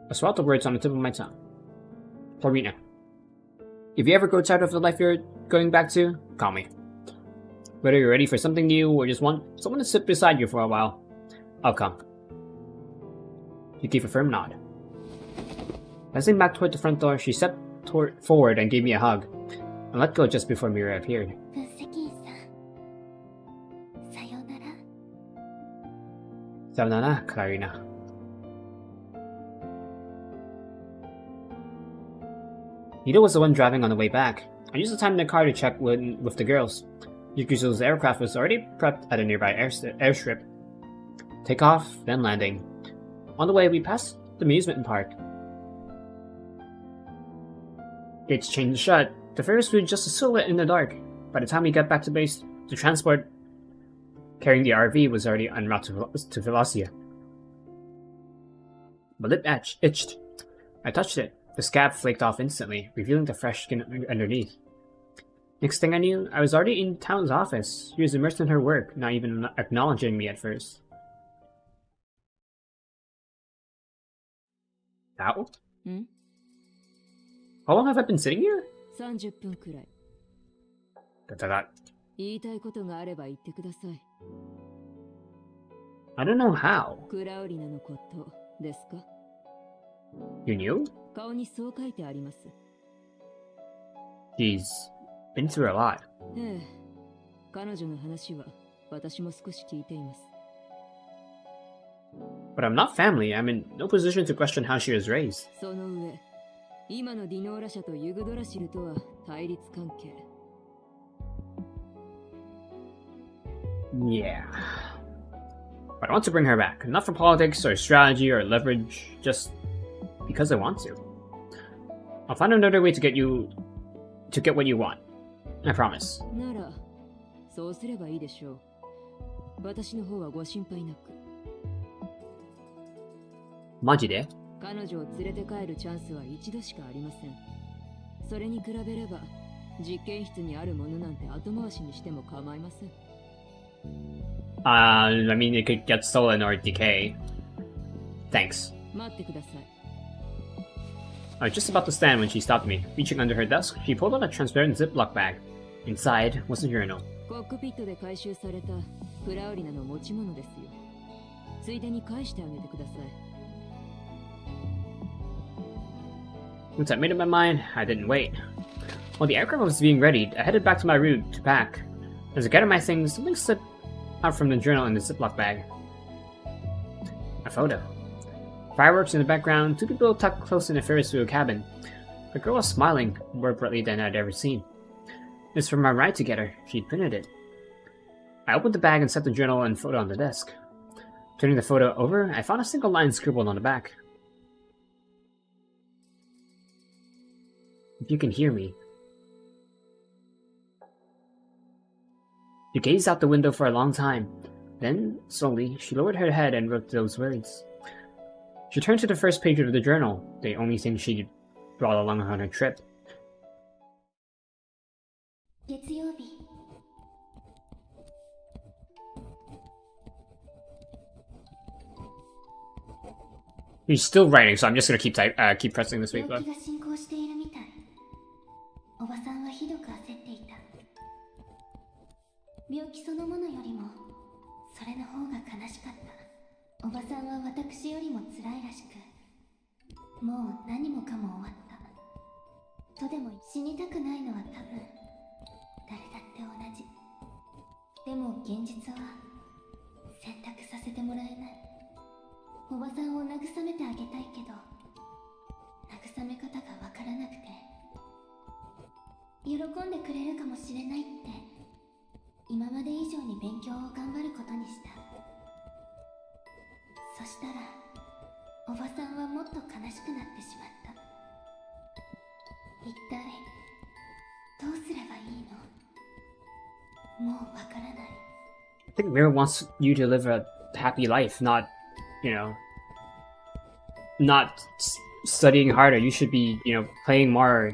I swallowed the words on the tip of my tongue. Clarina. If you ever grow tired of the life you're going back to, call me. Whether you're ready for something new or just want someone to sit beside you for a while, I'll come. She gave a firm nod. Passing back toward the front door, she stepped forward and gave me a hug, and let go just before Mira appeared. Sayonara, Clarina. Nita was the one driving on the way back. I used the time in the car to check with the girls. Yukizo's aircraft was already prepped at a nearby airstrip. Takeoff, then landing. On the way, we passed the amusement park. Gates chained shut. The Ferris wheel just a silhouette in the dark. By the time we got back to base, the transport carrying the RV was already en route to Velocia. My lip itched. I touched it. The scab flaked off instantly, revealing the fresh skin underneath. Next thing I knew, I was already in Town's office. She was immersed in her work, not even acknowledging me at first. How? How long have I been sitting here? 30分くらい。That. 言いたいことがあれば言ってください。I don't know how. クラウリナのことですか？ You knew? 顔にそう書いてあります。She's been through a lot. ええ、彼女の話は私も少し聞いています。But I'm not family. I'm in no position to question how she was raised. その上、今のディノーラ社とユグドラシルとは対立関係。Yeah. But I want to bring her back. Not for politics or strategy or leverage, just because I want to. I'll find another way to get what you want. I promise. なら、そうすればいいでしょう。私の方はご心配なく。マジで？彼女を連れて帰るチャンスは一度しかありません。それに比べれば、実験室にあるものなんて後回しにしても構いません。I mean, it could get stolen or decay. Thanks. 待ってください。I was just about to stand when she stopped me. Reaching under her desk, she pulled out a transparent Ziploc bag. Inside was a journal. コックピットで回収されたクラウリナの持ち物ですよ。ついでに返してあげてください。Once I made up my mind, I didn't wait. While the aircraft was being readied, I headed back to my room to pack. As I gathered my things, something slipped out from the journal in the Ziploc bag. A photo. Fireworks in the background, two people tucked close in a Ferris wheel cabin. The girl was smiling more brightly than I'd ever seen. It's from our ride together. She'd printed it. I opened the bag and set the journal and photo on the desk. Turning the photo over, I found a single line scribbled on the back. If you can hear me. She gazed out the window for a long time. Then, slowly, she lowered her head and wrote those words. She turned to the first page of the journal, the only thing she brought along on her trip. 月曜日 He's still writing, so I'm just gonna keep pressing this wait 病 button. 気が進行しているみたい。おばさんはひどく焦っていた。病気そのものよりもそれの方が悲しかった。おばさんは私よりも辛いらしく、もう何もかも終わった。とでも死にたくないのは多分誰だって同じ。でも現実は選択させてもらえない。おばさんを慰めてあげたいけど慰め方がわからなくて、喜んでくれるかもしれないって今まで以上に勉強を頑張ることにした。そしたらおばさんはもっと悲しくなってしまった。一体どうすればいいの？もうわからない。 I think Mira wants you to live a happy life, not, not studying harder. You should be, playing more,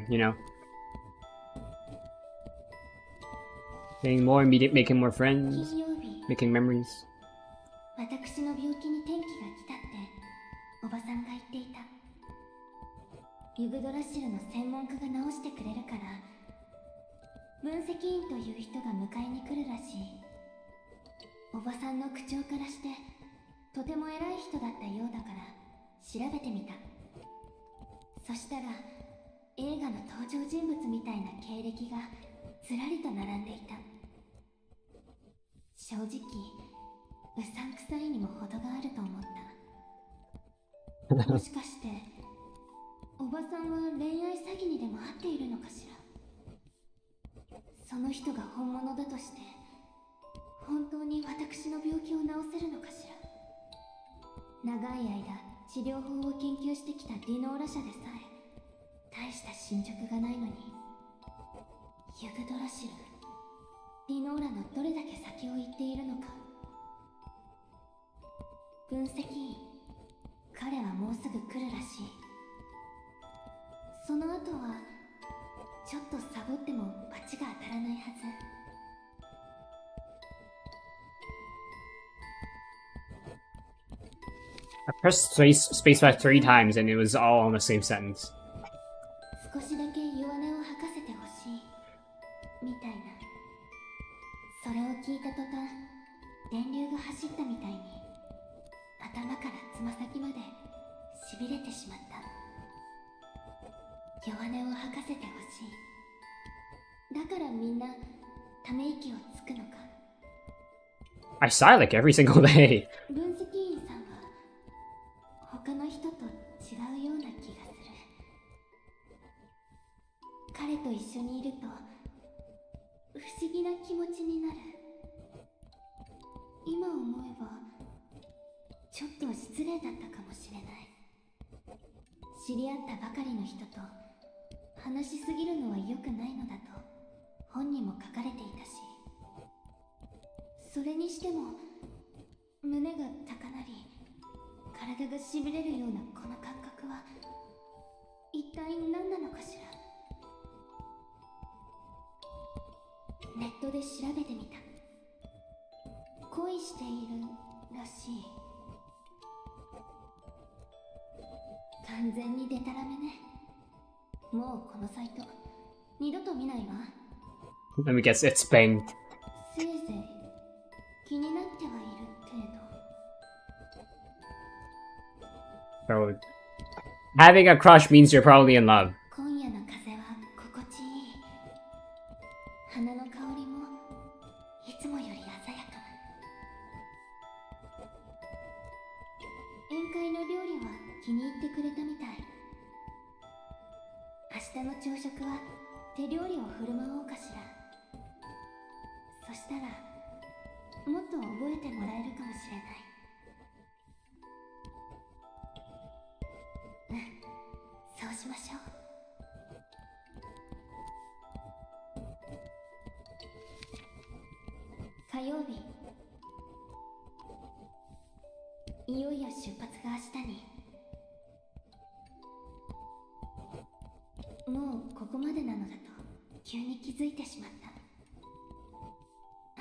playing more, making more friends, 金曜日 making memories. 私の病気に転機が来たっておばさんが言っていた。ユグドラシルの専門家が治してくれるから分析員という人が迎えに来るらしい。おばさんの口調からしてとても偉い人だったようだから調べてみた。そしたら映画の登場人物みたいな経歴がずらりと並んでいた。正直うさんくさいにも程があると思った。もしかしておばさんは恋愛詐欺にでも遭っているのかしら。その人が本物だとして本当に私の病気を治せるのかしら。長い間治療法を研究してきたディノーラ社でさえ大した進捗がないのに、ユグドラシル、ディノーラのどれだけ先を行っているのか。分析員、彼はもうすぐ来るらしい。その後はちょっとサボっても罰が当たらないはず。I pressed spacebar 3 times and it was all on the same sentence. 少しだけ弱音を吐かせてほしいみたいな。それを聞いた途端電流が走ったみたいに頭からつま先までしびれてしまった。弱音を吐かせてほしい。だからみんなため息をつくのか。 I sigh like every single day. 分析員さんは他の人と違うような気がする。彼と一緒にいると不思議な気持ちになる。今思えばちょっと失礼だったかもしれない。知り合ったばかりの人と話しすぎるのは良くないのだと本にも書かれていたし、それにしても胸が高鳴り体がしびれるようなこの感覚は一体何なのかしら。ネットで調べてみた。恋しているらしい。完全にデタラメね。もうこのサイト二度と見ないわ。 Let me guess, it's banged. せいぜい気になってはいる程度。So, Having a crush means you're probably in love. 今夜の風は心地いい。花の香りもいつもより鮮やか。宴会の料理は気に入ってくれたみたい。明日の朝食は手料理を振る舞おうかしら。そしたらもっと覚えてもらえるかもしれない。うん、そうしましょう。火曜日、いよいよ出発が明日に。もうここまでなのだと急に気づいてしまった。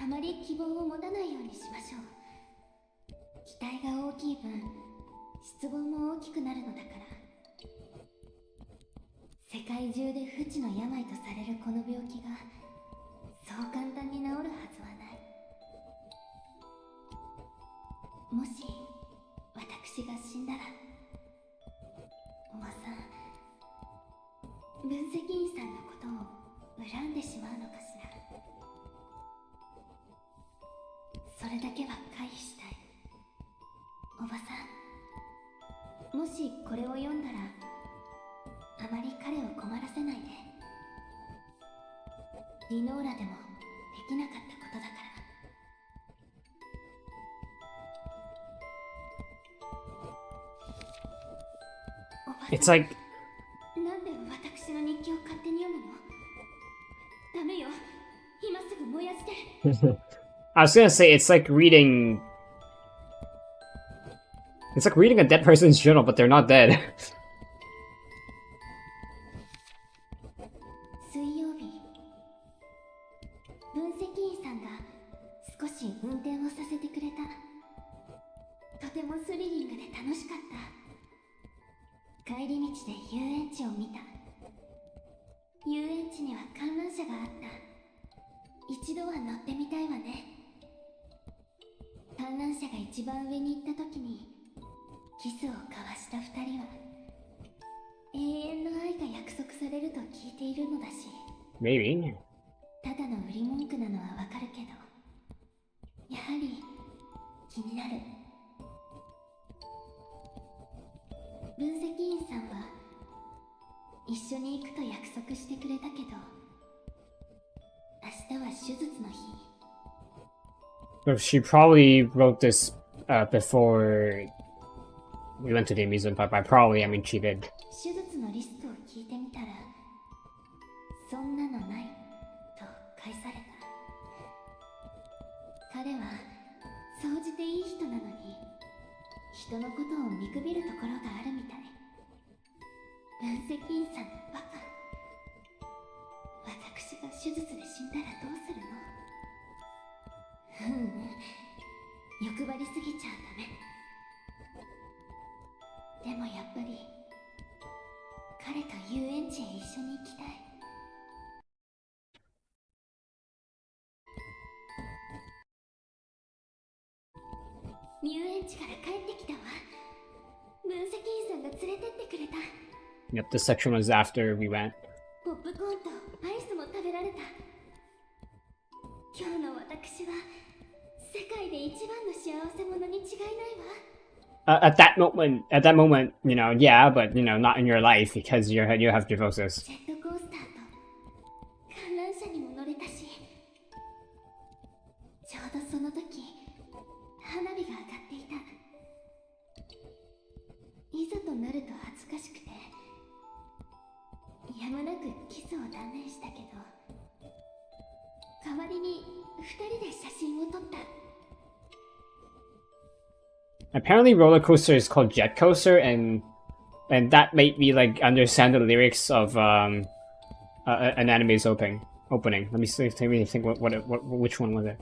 あまり希望を持たないようにしましょう。期待が大きい分、失望も大きくなるのだから。世界中で不治の病とされるこの病気がそう簡単に治るはずはない。もし私が死んだら、おばさん、分析員さんのことを恨んでしまうのかしら。それだけは回避したい。おばさん、もしこれを読んだらあまり彼を困らせないで。リノーラでもできなかったことだから。It's like なんで私の日記を勝手に読むの？ダメよ。今すぐ燃やして。I was gonna say it's like reading a dead person's journal, but they're not dead. 水曜日、分析員さんが少し運転をさせてくれた。とてもスリリングで楽しかった。帰り道で遊園地を見た。遊園地には観覧車があった。一度は乗ってみたいわね。観覧車が一番上に行った時にキスを交わした二人は永遠の愛が約束されると聞いているのだし。 Maybe. ただの売り文句なのはわかるけど、やはり気になる。分析員さんは一緒に行くと約束してくれたけど、明日は手術の日。So she probably wrote this before we went to the amusement park. By probably, I mean she did. 手術のリスクを聞いてみたら、そんなのないと返された。彼は総じていい人なのに、人のことを見くびるところがあるみたい。分析員さんのバカ。私が手術で死んだらどうするの？欲張りすぎちゃダメ。でもやっぱり彼と遊園地へ一緒に行きたい。遊園地から帰ってきたわ。分析員さんが連れてってくれた。Yep, this section was after we went. ポップコーンとアイスも食べられた。今日の私は世界で一番の幸せ者に違いないわ。At that moment, you know, yeah, but you know, not in your life because you have divorces. ジェットコースターと観覧車にも乗れたし、ちょうどその時花火が上がっていた。いざとなると恥ずかしくてやむなくキスを断念したけど、代わりに二人で写真を撮った。Apparently, roller coaster is called jet coaster, and that made me like understand the lyrics of an anime's opening. Let me see. Let me think. Which one was it?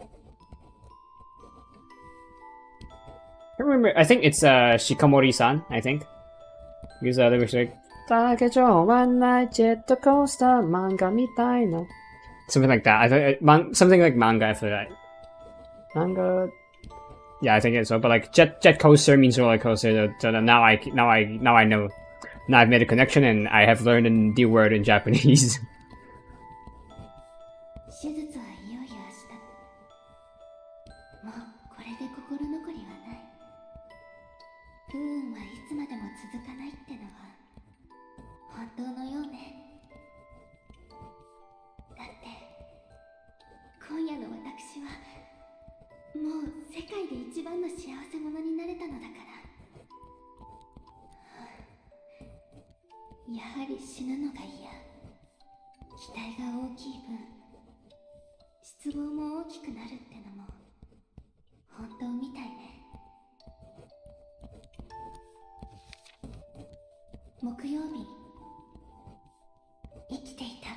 I don't remember. I think it's Shikamori-san. I think because the lyrics like jet coaster manga mitai na. Something like that. Something like manga for that. Manga. Yeah, I think it's so. But like jet coaster means roller coaster. So now I know. Now I've made a connection and I have learned a new word in Japanese. 手術はいよいよ明日。もうこれで心残りはない。不運はいつまでも続かないってのは本当のようね。だって今夜の私はもう世界で一番の幸せ者になれたのだから。やはり死ぬのが嫌。期待が大きい分失望も大きくなるってのも本当みたいね。木曜日、生きていた。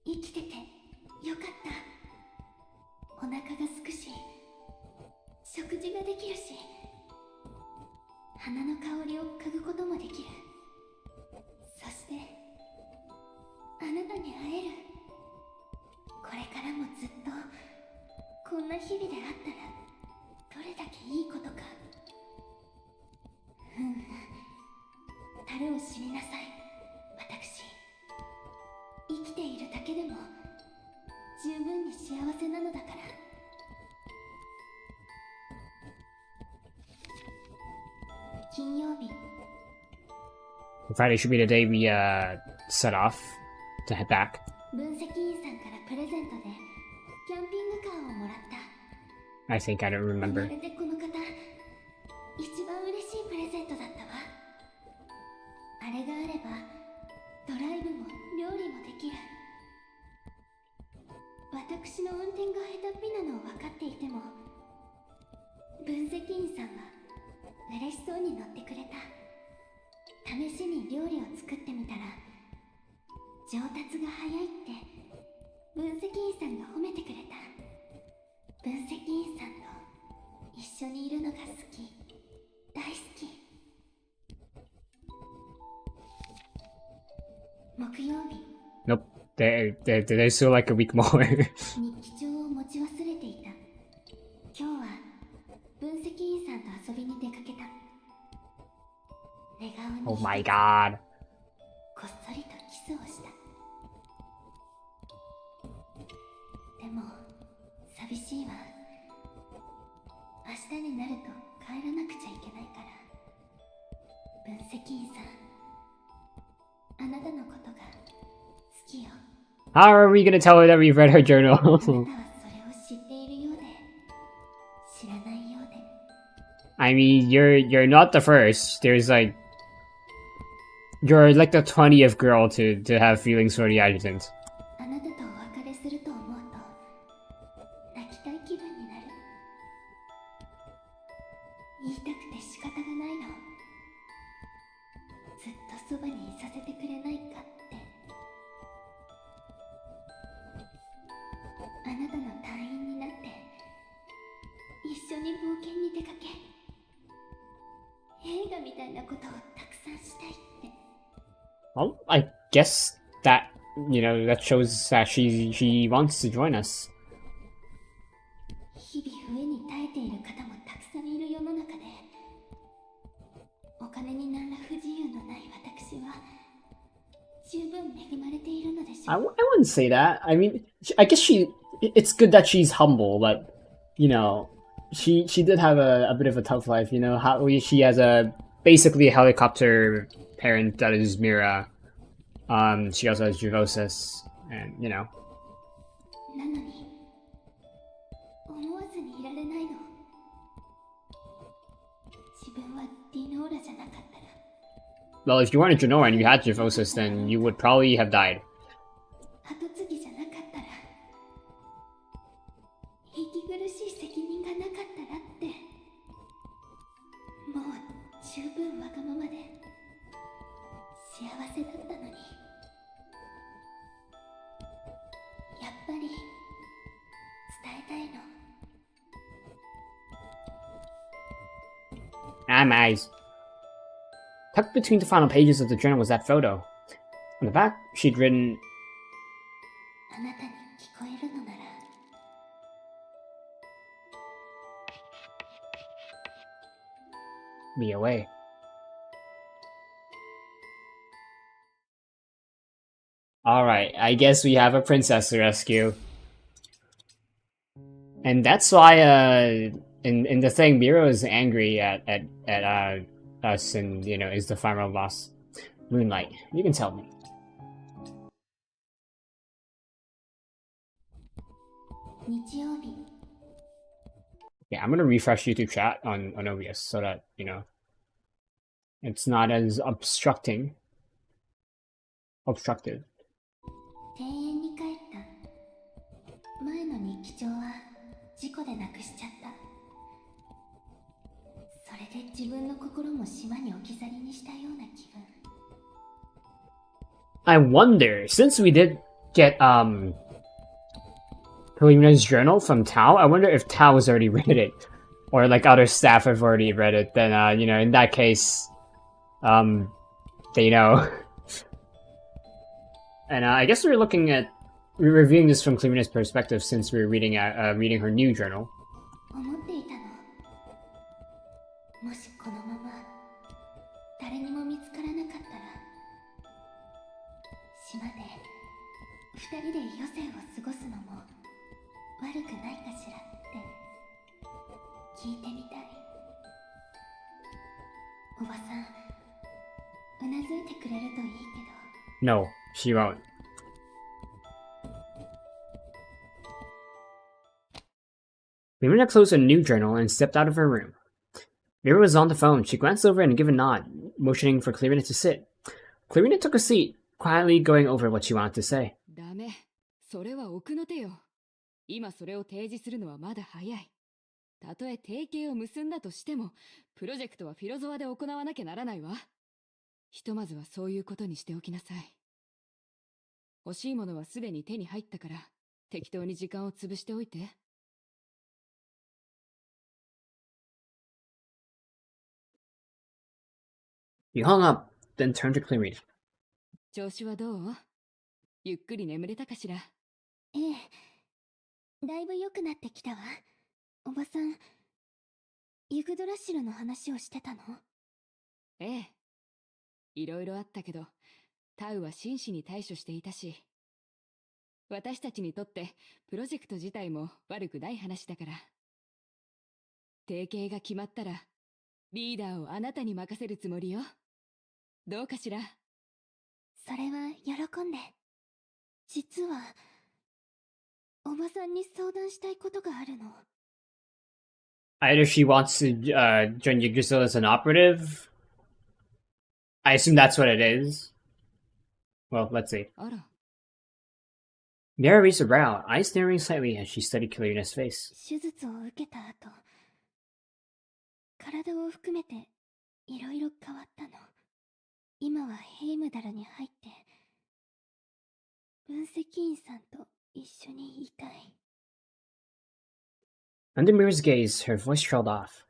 生きててよかった。お腹がすくし、食事ができるし、花の香りを嗅ぐこともできる。そしてあなたに会える。これからもずっとこんな日々であったらどれだけいいことか。樽を知りなさい。私生きているだけでも十分に幸せなのだから。金曜日。 Friday should be the day we set off to head back. 分析員さんからプレゼントでキャンピングカーをもらった。 I think I don't 生ま remember. れてこの方一番嬉しいプレゼントだったわ。あれがあればドライブも料理もできる。私の運転が下手っぴなのを分かっていても分析員さんは嬉しそうに乗ってくれた。試しに料理を作ってみたら上達が早いって分析員さんが褒めてくれた。分析員さんと一緒にいるのが好き。大好き。木曜日。 Nope. There's still like a week more. 日記帳を持ち忘れていた。今日は分析員さんと遊びに出かけた。寝顔に Oh my god. こっそりとキスをした。でも寂しいわ。明日になると帰らなくちゃいけないから。分析員さん、あなたのことが好きよ。 How are we gonna tell her that we've read her journal? あなたはそれを知っているようで知らないようで。 I mean, you're not the first. There's like you're like the 20th girl to have feelings for the adjutant. あなたとお別れすると思うと泣きたい気分になる。言いたくて仕方がないの。ずっとそばにいさせてくれないかって。あなたの隊員になって一緒に冒険に出かけ、映画みたいなことをたくさんしたいって。 Well, I guess that that shows that she wants to join us. 日々飢えに耐えている方もたくさんいる世の中で、お金に何ら不自由のない私は十分恵まれているのでしょ I う。 wouldn't say that. I mean, I guess it's good that she's humble, but she did have a bit of a tough life. She has basically a helicopter parent that is Mira. She also has Juvosis, and なのに思わずにいられないの。自分はディノーラじゃなかったら。 Well, if you weren't a Genoa and you had Juvosis, then you would probably have died. 後継ぎじゃなかったら、息苦しい責任がなかったらって。もう十分わがままで幸せだったのに。やっぱり伝えたいの。 Ah, my eyes. Tucked between the final pages of the journal was that photo. On the back, she'd written, あなたに聞こえるのなら me away. Alright, I guess we have a princess to rescue. And that's why, in the thing, Miro is angry at us and, you know, is the final boss. Moonlight, you can tell me. Yeah, I'm gonna refresh YouTube chat on OBS so that, you know, it's not as obstructive. 庭園に帰った。前の日記帳は事故でなくしちゃった。それで自分の心も島に置き去りにしたような気分。I wonder, since we did get Kalimina's journal from Tao, I wonder if Tao has already read it, or like other staff have already read it. Then you know, in that case, they know. And I guess we're reviewing this from Kalimina's perspective since we're reading her new journal. 思っていたの。もしこのまま誰にも見つからなかったら、島で二人で余生を過ごすのも悪くないかしらって聞いてみたい。おばさん、うなずいてくれるといいけど。No, she won't. Kalimina closed a new journal and stepped out of her room. Mira was on the phone. She glanced over and gave a nod, motioning for Kalimina to sit. Kalimina took a seat, quietly going over what she wanted to say. ダメ。それは奥の手よ。今それを提示するのはまだ早い。たとえ提携を結んだとしても、プロジェクトはフィロゾワで行わなきゃならないわ。ひとまずはそういうことにしておきなさい。欲しいものはすでに手に入ったから、適当に時間を潰しておいて。He hung up, then turned to Kalimina. 調子はどう？ゆっくり眠れたかしら？ええ。だいぶ良くなってきたわ。おばさん、ユグドラシルの話をしてたの？ええ。いろいろあったけど、タウは真摯に対処していたし、私たちにとってプロジェクト自体も悪くない話だから。提携が決まったら、リーダーをあなたに任せるつもりよ。どうかしら？それは喜んで。実は、おばさんに相談したいことがあるの。Either she wants to join Yggdrasil as an operative. I assume that's what it is. Well, let's see. あら。Mira raised her brow, eyes narrowing slightly as she studied Kalina's face. 手術を受けた後、体を含めていろいろ変わったの。今はヘイムダルに入って、分析員さんと一緒にいたい。Under Mira's gaze, her voice trailed off.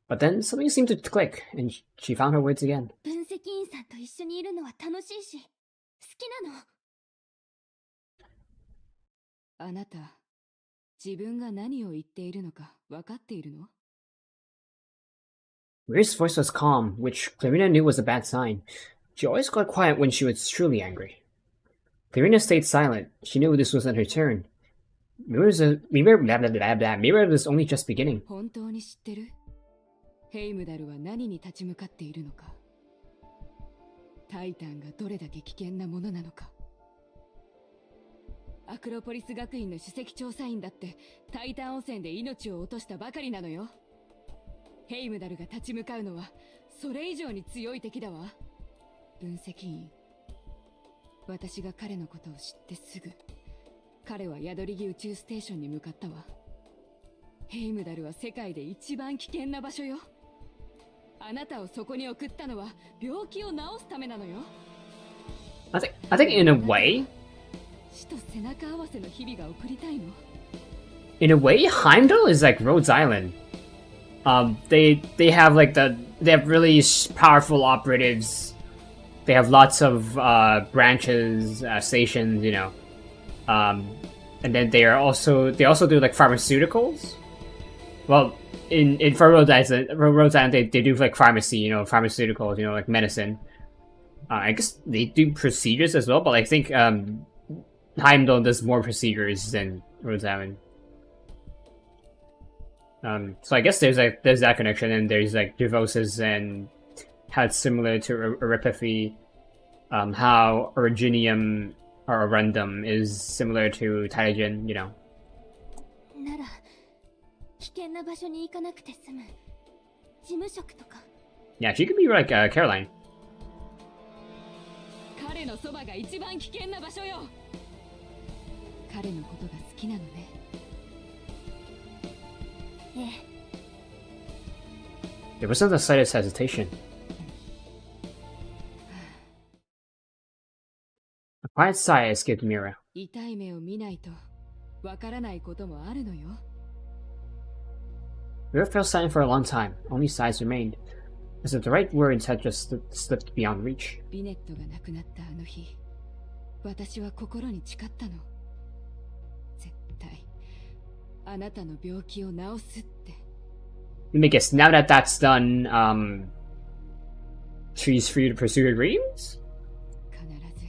But then something seemed to click, and she found her words again. 分析員さんと一緒にいるのは楽しいし、好きなの。あなた、自分が何を言っているのか分かっているの？ Mira's voice was calm, which Clarina knew was a bad sign. She always got quiet when she was truly angry. Clarina stayed silent. She knew this wasn't her turn. Mira was only just beginning. 本当に知ってる？ヘイムダルは何に立ち向かっているのか。タイタンがどれだけ危険なものなのか。アクロポリス学院の首席調査員だってタイタン汚染で命を落としたばかりなのよ。ヘイムダルが立ち向かうのはそれ以上に強い敵だわ。分析員、私が彼のことを知ってすぐ、彼は宿り木宇宙ステーションに向かったわ。ヘイムダルは世界で一番危険な場所よ。あなたをそこに送ったのは病気を治すためなのよ。I think in a way, 死と背中合わせの日々が送りたいの。in a way, Heimdall is like Rhodes Island. They have like they have really powerful operatives. They have lots of branches, stations, you know. And then they also do like pharmaceuticals. Well, for Rhodes Island, they do like pharmacy, you know, pharmaceuticals, you know, like medicine. I guess they do procedures as well, but I think Heimdall does more procedures than Rosamund. So I guess there's that connection, and there's like Devosis and how it's similar to Eripathy, how Originium or Arundum is similar to Taijin, you know. なら危険な場所に行かなくて済む事務職とか Yeah, she could be like Caroline. 彼のそばが一番危険な場所よ。彼のことが好きなのね。ええ There wasn't the slightest hesitation. A quiet sigh escaped Mira. 痛い目を見ないとわからないこともあるのよ。Mira fell silent for a long time. Only sighs remained, as if the right words had just slipped beyond reach. ビネットが亡くなったあの日、私は心に誓ったの。絶対あなたの病気を治すって。Let me guess. Now that that's done, she's free to pursue her dreams? 必ず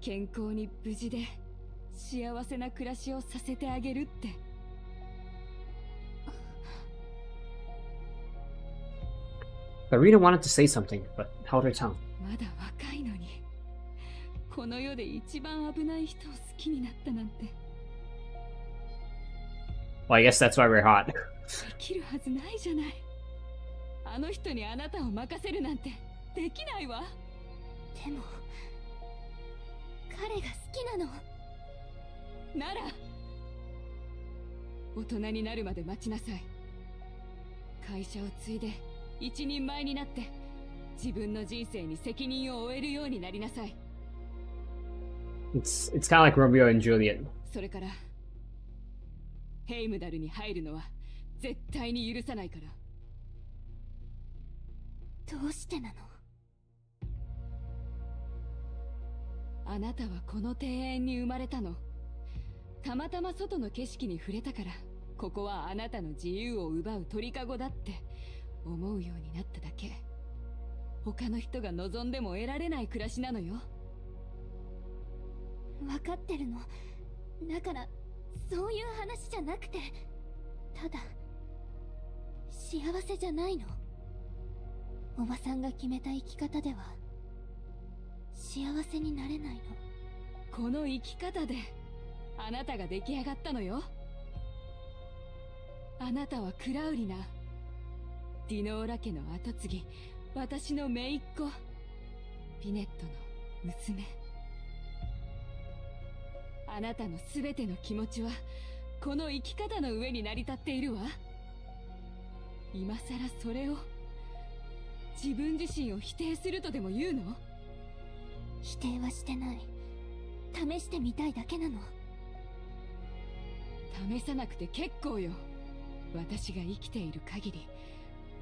健康に無事で幸せな暮らしをさせてあげるって。Arena wanted to say something, but held her tongue. まだ若いのに、この世で一番危ない人を好きになったなんて。Well, I guess that's why we're hot. できるはずないじゃない。あの人にあなたを任せるなんてできないわ。でも彼が好きなの。なら大人になるまで待ちなさい。会社を継いで一人前になって自分の人生に責任を負えるようになりなさい。It's kind of like Romeo and Juliet. それからヘイムダルに入るのは絶対に許さないから。どうしてなの？あなたはこの庭園に生まれたの。たまたま外の景色に触れたから、ここはあなたの自由を奪う鳥かごだって思うようになっただけ。他の人が望んでも得られない暮らしなのよ。分かってるの。だからそういう話じゃなくて、ただ幸せじゃないの。おばさんが決めた生き方では幸せになれないの。この生き方であなたが出来上がったのよ。あなたはクラウリナ、ディノーラ家の跡継ぎ、私の姪っ子、ピネットの娘。あなたのすべての気持ちはこの生き方の上に成り立っているわ。今さらそれを自分自身を否定するとでも言うの？否定はしてない。試してみたいだけなの。試さなくて結構よ。私が生きている限り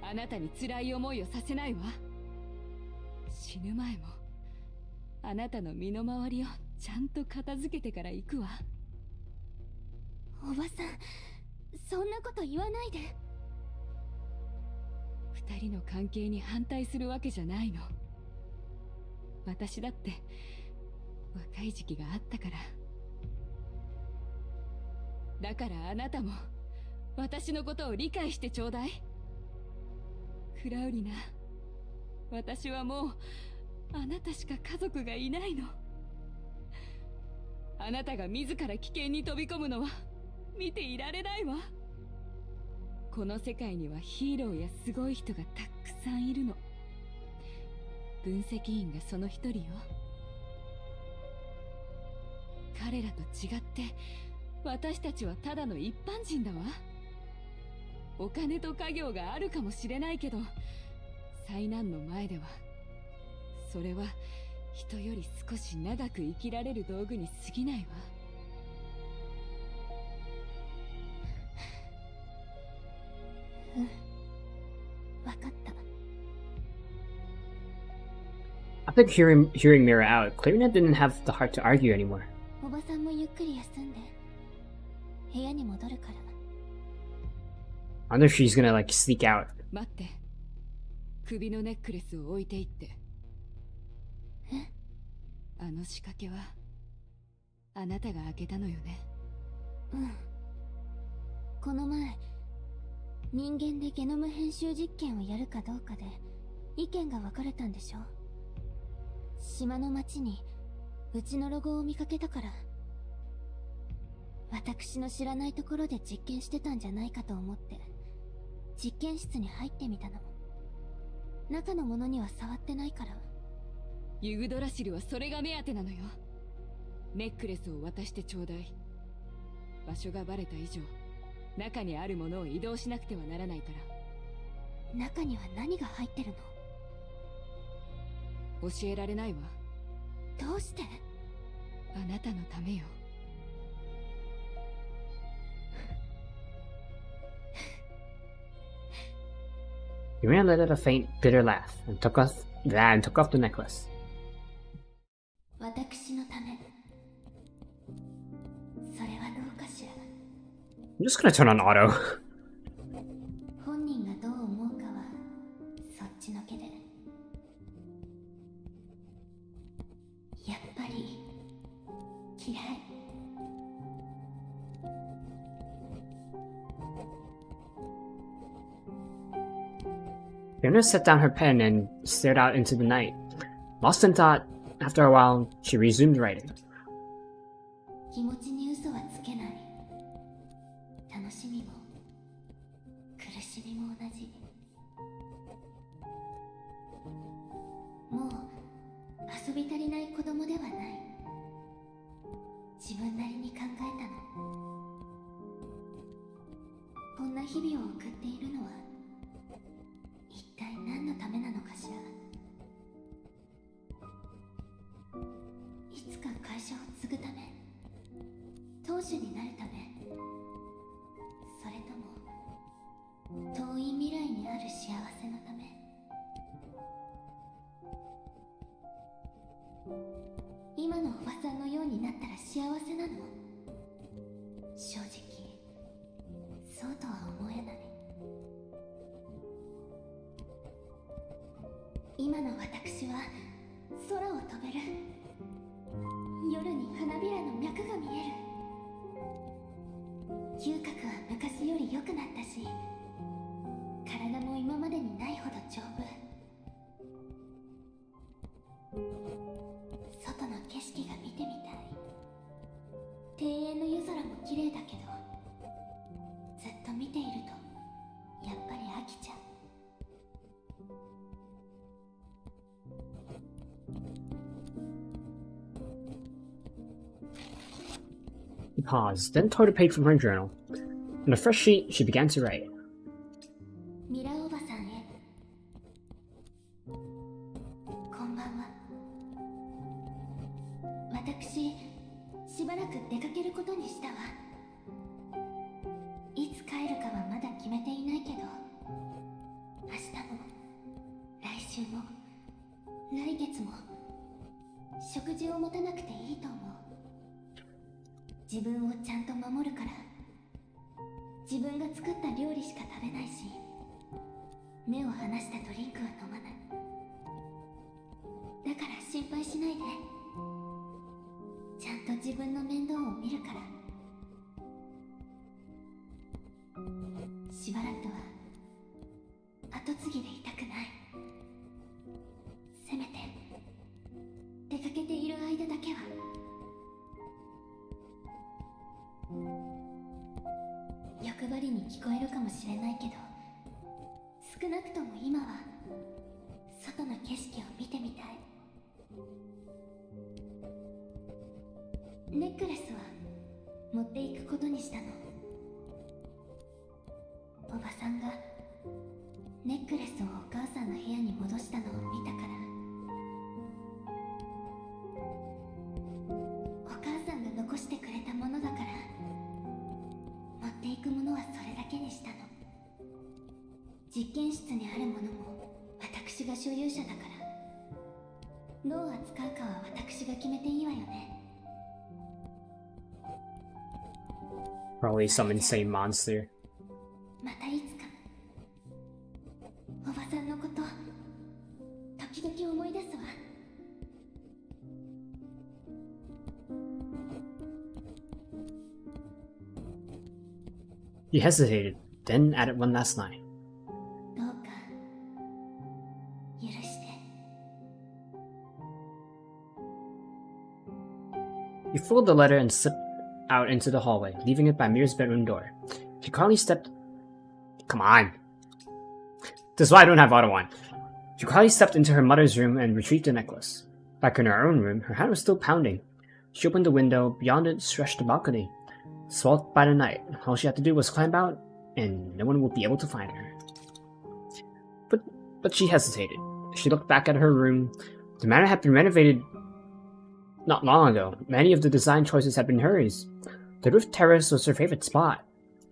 あなたに辛い思いをさせないわ。死ぬ前もあなたの身の回りをちゃんと片付けてから行くわ。おばさん、そんなこと言わないで。二人の関係に反対するわけじゃないの。私だって若い時期があったから。だからあなたも私のことを理解してちょうだい。クラウリナ、私はもうあなたしか家族がいないの。あなたが自ら危険に飛び込むのは見ていられないわ。この世界にはヒーローやすごい人がたくさんいるの。分析員がその一人よ。彼らと違って私たちはただの一般人だわ。お金と家業があるかもしれないけど、災難の前ではそれは人より少し長く生きられる道具に過ぎないわ。うん、分かった。After hearing Mira out, Clarina didn't have the heart to argue anymore. おばさんもゆっくり休んで。部屋に戻るから。I wonder if she's gonna like sneak out. 待って。首のネックレスを置いていって。あの仕掛けはあなたが開けたのよね。うん。この前人間でゲノム編集実験をやるかどうかで意見が分かれたんでしょ。島の町にうちのロゴを見かけたから、私の知らないところで実験してたんじゃないかと思って実験室に入ってみたの。中のものには触ってないから。ユグドラシルはそれが目当てなのよ。ネックレスを渡してちょうだい。場所がバレた以上、中にあるものを移動しなくてはならないから。中には何が入ってるの？教えられないわ。どうして？あなたのためよ。Yurina let out a faint, bitter laugh and took off the necklace. 私のため。それはどうかしら。I'm just gonna turn on auto. 本人がどう思うかはそっちのけで。やっぱり嫌い。Yurina set down her pen and stared out into the night. Lost in thought, after a while, she resumed writing. 気持ちに嘘はつけない。楽しみも苦しみも同じ。もう遊び足りない子供ではない。自分なりに考えたの。こんな日々を送っているのは一体何のためなのかしら。いつか会社を継ぐため、当主になるため、それとも遠い未来にある幸せのため。今のおばさんのようになったら幸せなの？正直そうとは思えない。今の私は空を飛べる。夜に花びらの脈が見える。嗅覚は昔より良くなったし、体も今までにないほど丈夫。外の景色が見てみたい。庭園の夜空も綺麗だけど、ずっと見ているとやっぱり飽きちゃう。She paused, then tore a page from her journal. On a fresh sheet, she began to write. ミラおばさんへ。こんばんは。私、しばらく出かけることにしたわ。いつ帰るかはまだ決めていないけど、明日も来週も来月も食事を持たなくていいと思う。自分をちゃんと守るから。自分が作った料理しか食べないし、目を離したドリンクは飲まない。だから心配しないで。ちゃんと自分の面倒を見るから。しばらくは後継ぎでいたくない。せめて出かけている間だけは。欲張りに聞こえるかもしれないけど、少なくとも今は外の景色を見てみたい。ネックレスは持っていくことにしたの。おばさんがネックレスをお母さんの部屋に戻したのを見たから。お母さんが残してくれたものだから、持っていくものはそれだけにしたの。実験室にあるものも私が所有者だから、どう扱うかは私が決めていいわよね。Probably some insane monster. またいつか。おばさんのこと時々思い出すわ。He hesitated, then added one last line. どうか許して。 He folded the letter and slipped out into the hallway, leaving it by Mira's bedroom door. She quietly stepped... Come on! This is why I don't have Auto On. She quietly stepped into her mother's room and retrieved the necklace. Back in her own room, her heart was still pounding. She opened the window. Beyond it stretched the balcony. Swallowed by the night, all she had to do was climb out, and no one would be able to find her. But she hesitated. She looked back at her room. The manor had been renovated not long ago. Many of the design choices had been hers. The roof terrace was her favorite spot.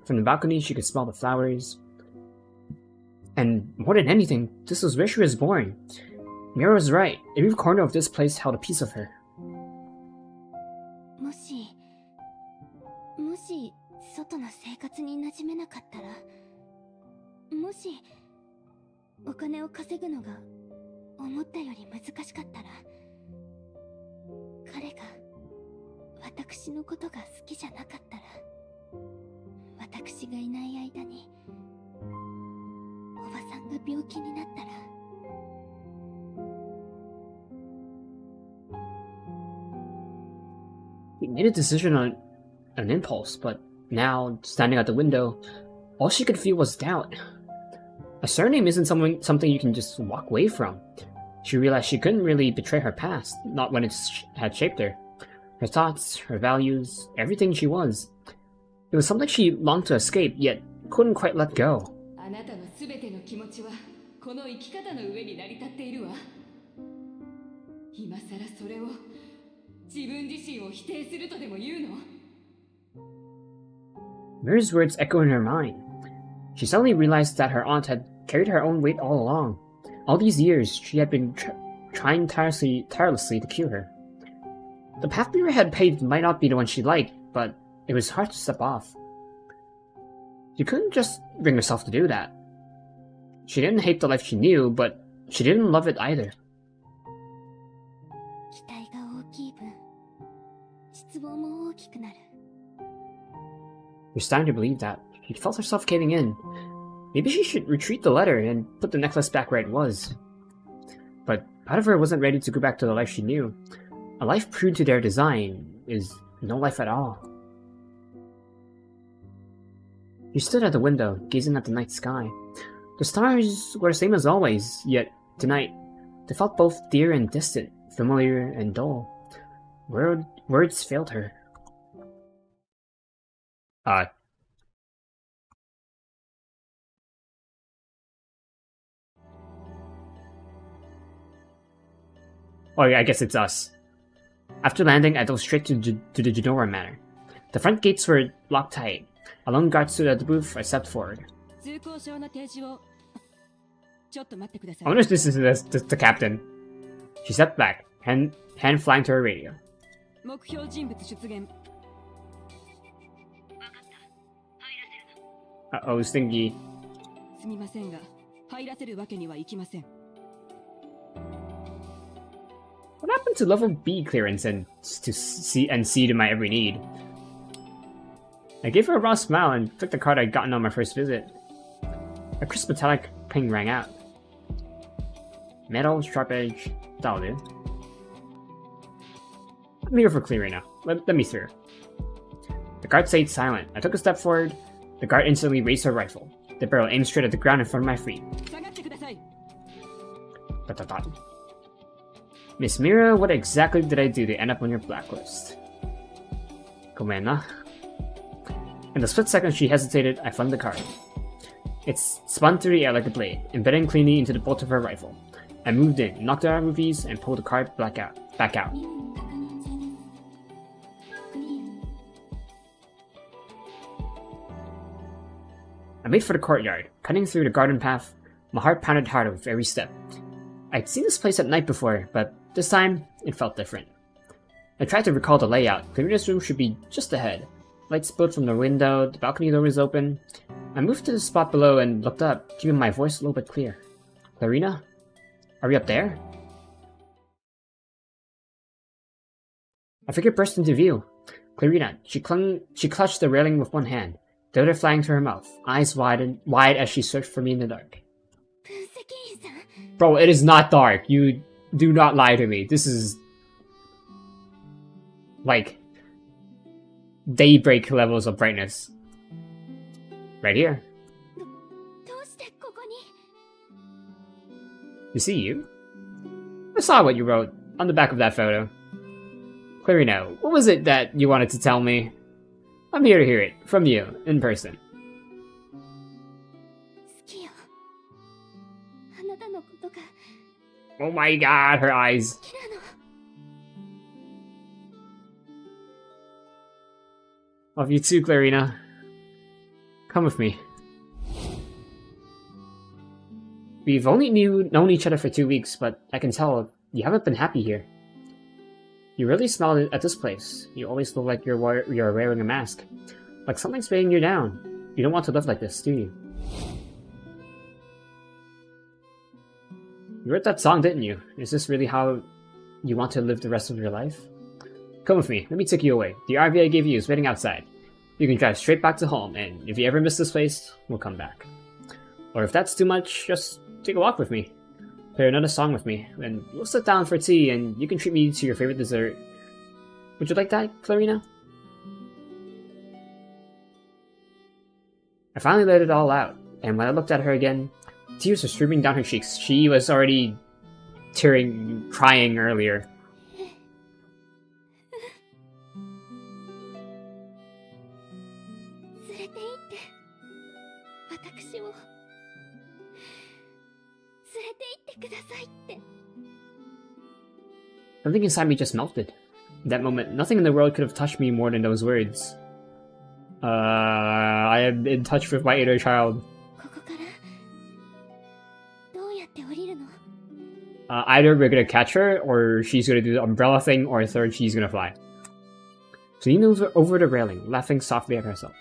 From the balcony, she could smell the flowers. And more than anything, this was where she was born. Mira was right. Every corner of this place held a piece of her. もし外の生活に馴染めなかったら、もしお金を稼ぐのが思ったより難しかったら、彼が私のことが好きじゃなかったら、私がいない間におばさんが病気になったら。 He made a decision on an impulse, but now, standing at the window, all she could feel was doubt. A surname isn't something you can just walk away from. She realized she couldn't really betray her past, not when it had shaped her. Her thoughts, her values, everything she was. It was something she longed to escape, yet couldn't quite let go. あなたのすべての気持ちはこの生き方の上に成り立っているわ。今さらそれを自分自身を否定するとでも言うの？ Mira's words echo in her mind. She suddenly realized that her aunt had carried her own weight all along. All these years, she had been trying tirelessly to cure her. The path Mira had paved might not be the one she liked, but it was hard to step off. She couldn't just bring herself to do that. She didn't hate the life she knew, but she didn't love it either. 期待が大きい分、失望も大きくなる。 She was starting to believe that. She felt herself caving in. Maybe she should retreat the letter and put the necklace back where it was. But part of her wasn't ready to go back to the life she knew. A life true to their design is no life at all. She stood at the window, gazing at the night sky. The stars were the same as always, yet tonight, they felt both dear and distant, familiar and dull. Words failed her. Oh yeah, I guess it's us. After landing, I dove straight to the Genora Manor. The front gates were locked tight. A lone guard stood at the booth. I stepped forward. I wonder if this is the captain. She stepped back, hand flying to her radio. Uh-oh, Stingy. What happened to level B clearance and C to my every need? I gave her a raw smile and took the card I'd gotten on my first visit. A crisp metallic ping rang out. Metal, sharp edge, that'll do. I'm here for clearing now. Let me through. The guard stayed silent. I took a step forward. The guard instantly raised her rifle. The barrel aimed straight at the ground in front of my feet. Dot. Miss Mira, what exactly did I do to end up on your blacklist? Gomena. In the split second she hesitated, I flung the card. It spun through the air like a blade, embedding cleanly into the bolt of her rifle. I moved in, knocked out rupees, and pulled the card back out. I made for the courtyard, cutting through the garden path. My heart pounded harder with every step. I'd seen this place at night before, but this time, it felt different. I tried to recall the layout. Clarina's room should be just ahead. Light spilled from the window, the balcony door was open. I moved to the spot below and looked up, keeping my voice a little bit clear. Clarina? Are we up there? A figure burst into view. Clarina. She clutched the railing with one hand. the other flying to her mouth, eyes wide as she searched for me in the dark. 分析員さん Bro, it is not dark. You do not lie to me. This is like daybreak levels of brightness. Right here. どうしてここに You see you? I saw what you wrote on the back of that photo. Clarina, what was it that you wanted to tell me? I'm here to hear it from you, in person. 好きよあなたのことが Oh my god, her eyes. 好きなの Love you too, Clarina. Come with me. We've only known each other for 2 weeks, but I can tell you haven't been happy here. You really smell it at this place. You always look like you're wearing a mask. Like something's weighing you down. You don't want to live like this, do you? You wrote that song, didn't you? Is this really how you want to live the rest of your life? Come with me, let me take you away. The RV I gave you is waiting outside. You can drive straight back to home, and if you ever miss this place, we'll come back. Or if that's too much, just take a walk with me. Play another song with me, and we'll sit down for tea, and you can treat me to your favorite dessert. Would you like that, Clarina? I finally let it all out, and when I looked at her again, tears were streaming down her cheeks. She was already crying earlier. 連れて行って私を連れて行ってくださいって Something inside me just melted. In that moment, nothing in the world could have touched me more than those words. I am in touch with my inner child. ここからどうやって降りるの Either we're gonna catch her, or she's gonna do the umbrella thing, or third, she's gonna fly. So he moves over the railing, laughing softly at herself.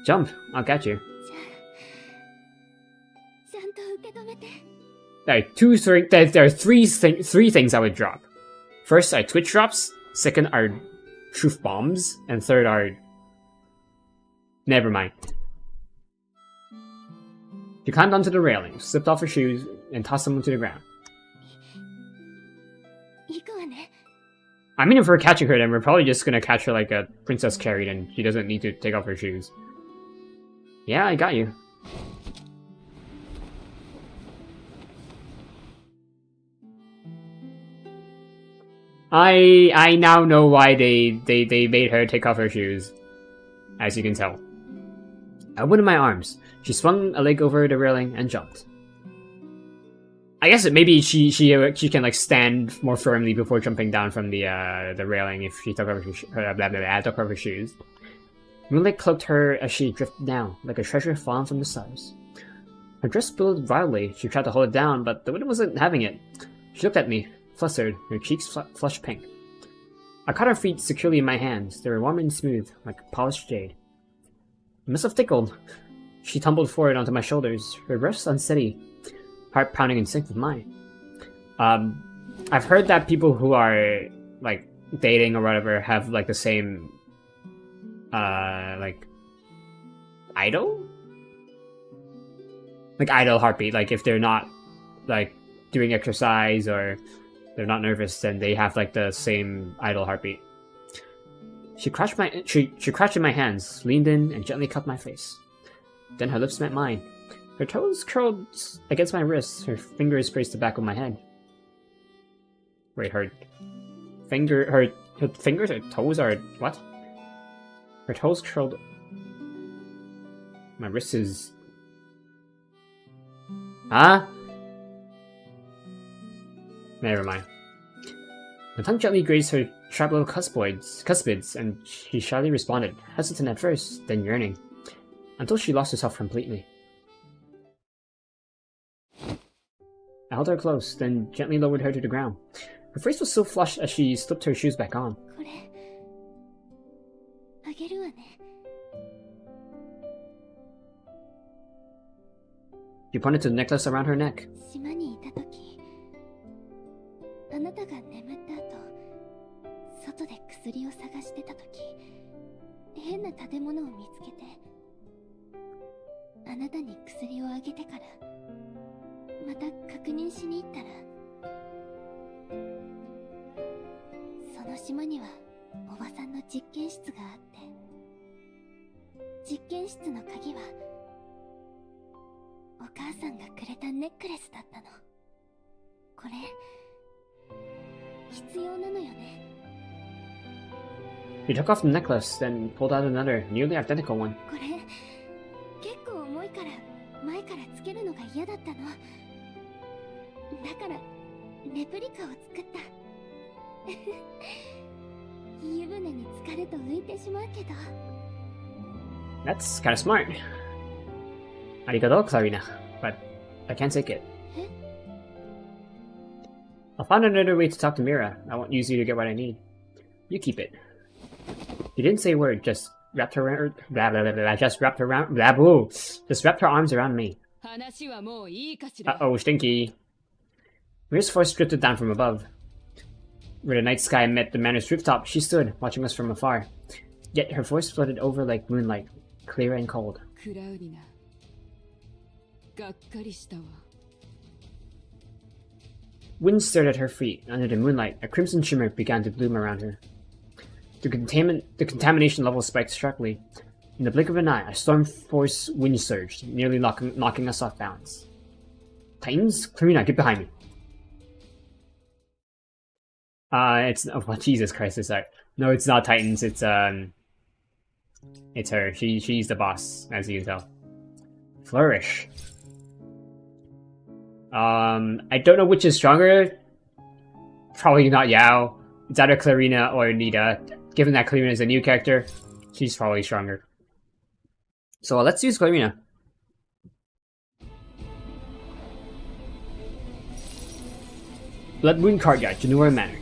Jump, I'll catch you. ちゃんと受け止めて There are three things I would drop. First are twitch drops, second are truth bombs, and third are... Never mind. She climbed onto the railing, slipped off her shoes, and tossed them onto the ground. 行くわね I mean, if we're catching her, then we're probably just gonna catch her like a princess carried, and she doesn't need to take off her shoes. Yeah, I got you. I now know why they made her take off her shoes, as you can tell. I opened my arms. She swung a leg over the railing and jumped. I guess maybe she can like stand more firmly before jumping down from the railing if she took off her shoes. Moonlight cloaked her as she drifted down, like a treasure fallen from the stars. Her dress billowed wildly. She tried to hold it down, but the wind wasn't having it. She looked at me, flustered, her cheeks flushed pink. I caught her feet securely in my hands. They were warm and smooth, like polished jade. It must have tickled. She tumbled forward onto my shoulders, her breath unsteady, heart pounding in sync with mine. I've heard that people who are like dating or whatever have like the same like idle heartbeat. Like if they're not like doing exercise or they're not nervous, then they have like the same idle heartbeat. She crouched in my hands, leaned in, and gently cupped my face. Then her lips met mine. Her toes curled against my wrists. Her fingers braced the back of my head. Wait, her fingers or toes are what? Her toes curled. My wrist is. Huh? Never mind. My tongue gently grazed her sharp little cuspids, and she shyly responded, hesitant at first, then yearning, until she lost herself completely. I held her close, then gently lowered her to the ground. Her face was so flushed as she slipped her shoes back on. これあげるわね She pointed to the necklace around her neck. 島にいた時あなたが眠った後外で薬を探してた時変な建物を見つけてあなたに薬をあげてからまた確認しに行ったら、その島にはおばさんの実験室があって、実験室の鍵はお母さんがくれたネックレスだったの。これ必要なのよね。He took off the necklace, then pulled out another, nearly identical one. これ結構重いから前からつけるのが嫌だったの。だからレプリカを作った。湯船に浸かると浮いてしまうけど。That's kind of smart. Arigato, Clarina, but I can't take it. I'll find another way to talk to Mira. I won't use you to get what I need. You keep it. He didn't say a word, just wrapped her around, just wrapped her arms around me. Uh-oh, stinky. Mira's force drifted down from above. Where the night sky met the manor's rooftop, she stood, watching us from afar. Yet her voice floated over like moonlight, clear and cold. Wind stirred at her feet. Under the moonlight, a crimson shimmer began to bloom around her. The contamination level spiked sharply. In the blink of an eye, a storm force wind surged, nearly knocking us off balance. Titans? Clarina, get behind me. Oh, Jesus Christ, it's no, it's not Titans, it's her. She's the boss, as you can tell. Flourish. I don't know which is stronger. Probably not Yao. It's either Clarina or Nita. Given that Clarina is a new character, she's probably stronger. So let's use Clarina. Blood Moon Courtyard, Janura Manor.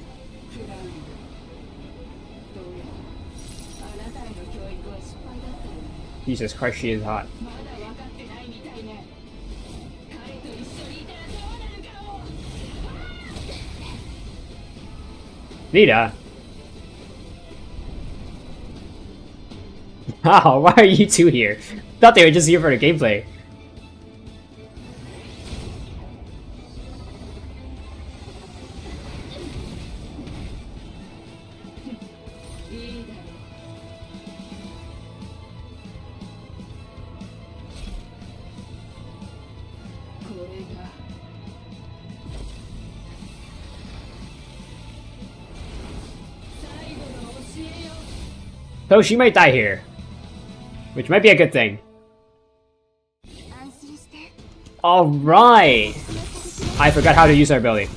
Jesus Christ, she is hot. Nita? Oh, why are you two here? Thought they were just here for the gameplay. So she might die here. Which might be a good thing. Alright! I forgot how to use our ability.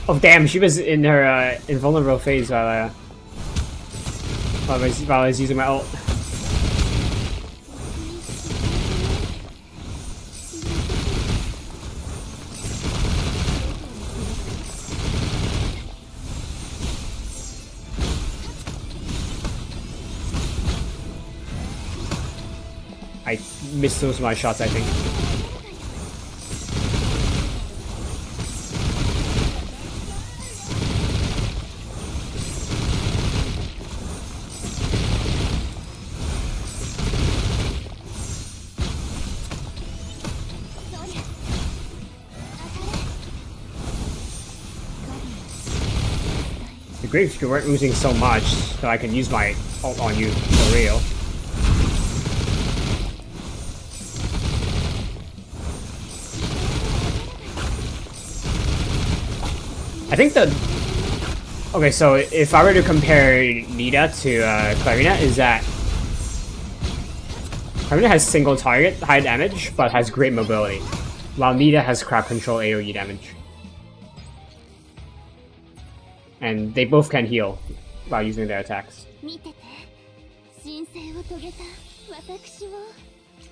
Oh damn, she was in her invulnerable phase while I was using my ult. I missed most of my shots, I think. Great if you weren't losing so much, so I can use my ult on you for real. I think okay, so if I were to compare Nita to Clarina, is that Clarina has single target, high damage, but has great mobility, while Nita has crowd control AoE damage. And they both can heal while using their attacks. I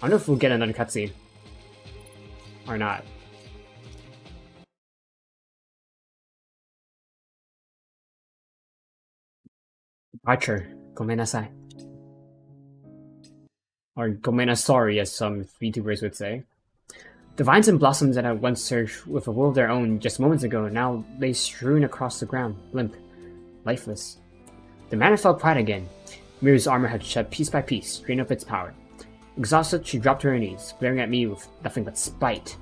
wonder if we'll get another cutscene. Or not. Departure. Gomenasai. Or gomenasori, as some VTubers would say. The vines and blossoms that had once surged with a will of their own just moments ago now lay strewn across the ground, limp, lifeless. The mana felt quiet again. Mira's armor had shed piece by piece, drained of its power. Exhausted, she dropped to her knees, glaring at me with nothing but spite.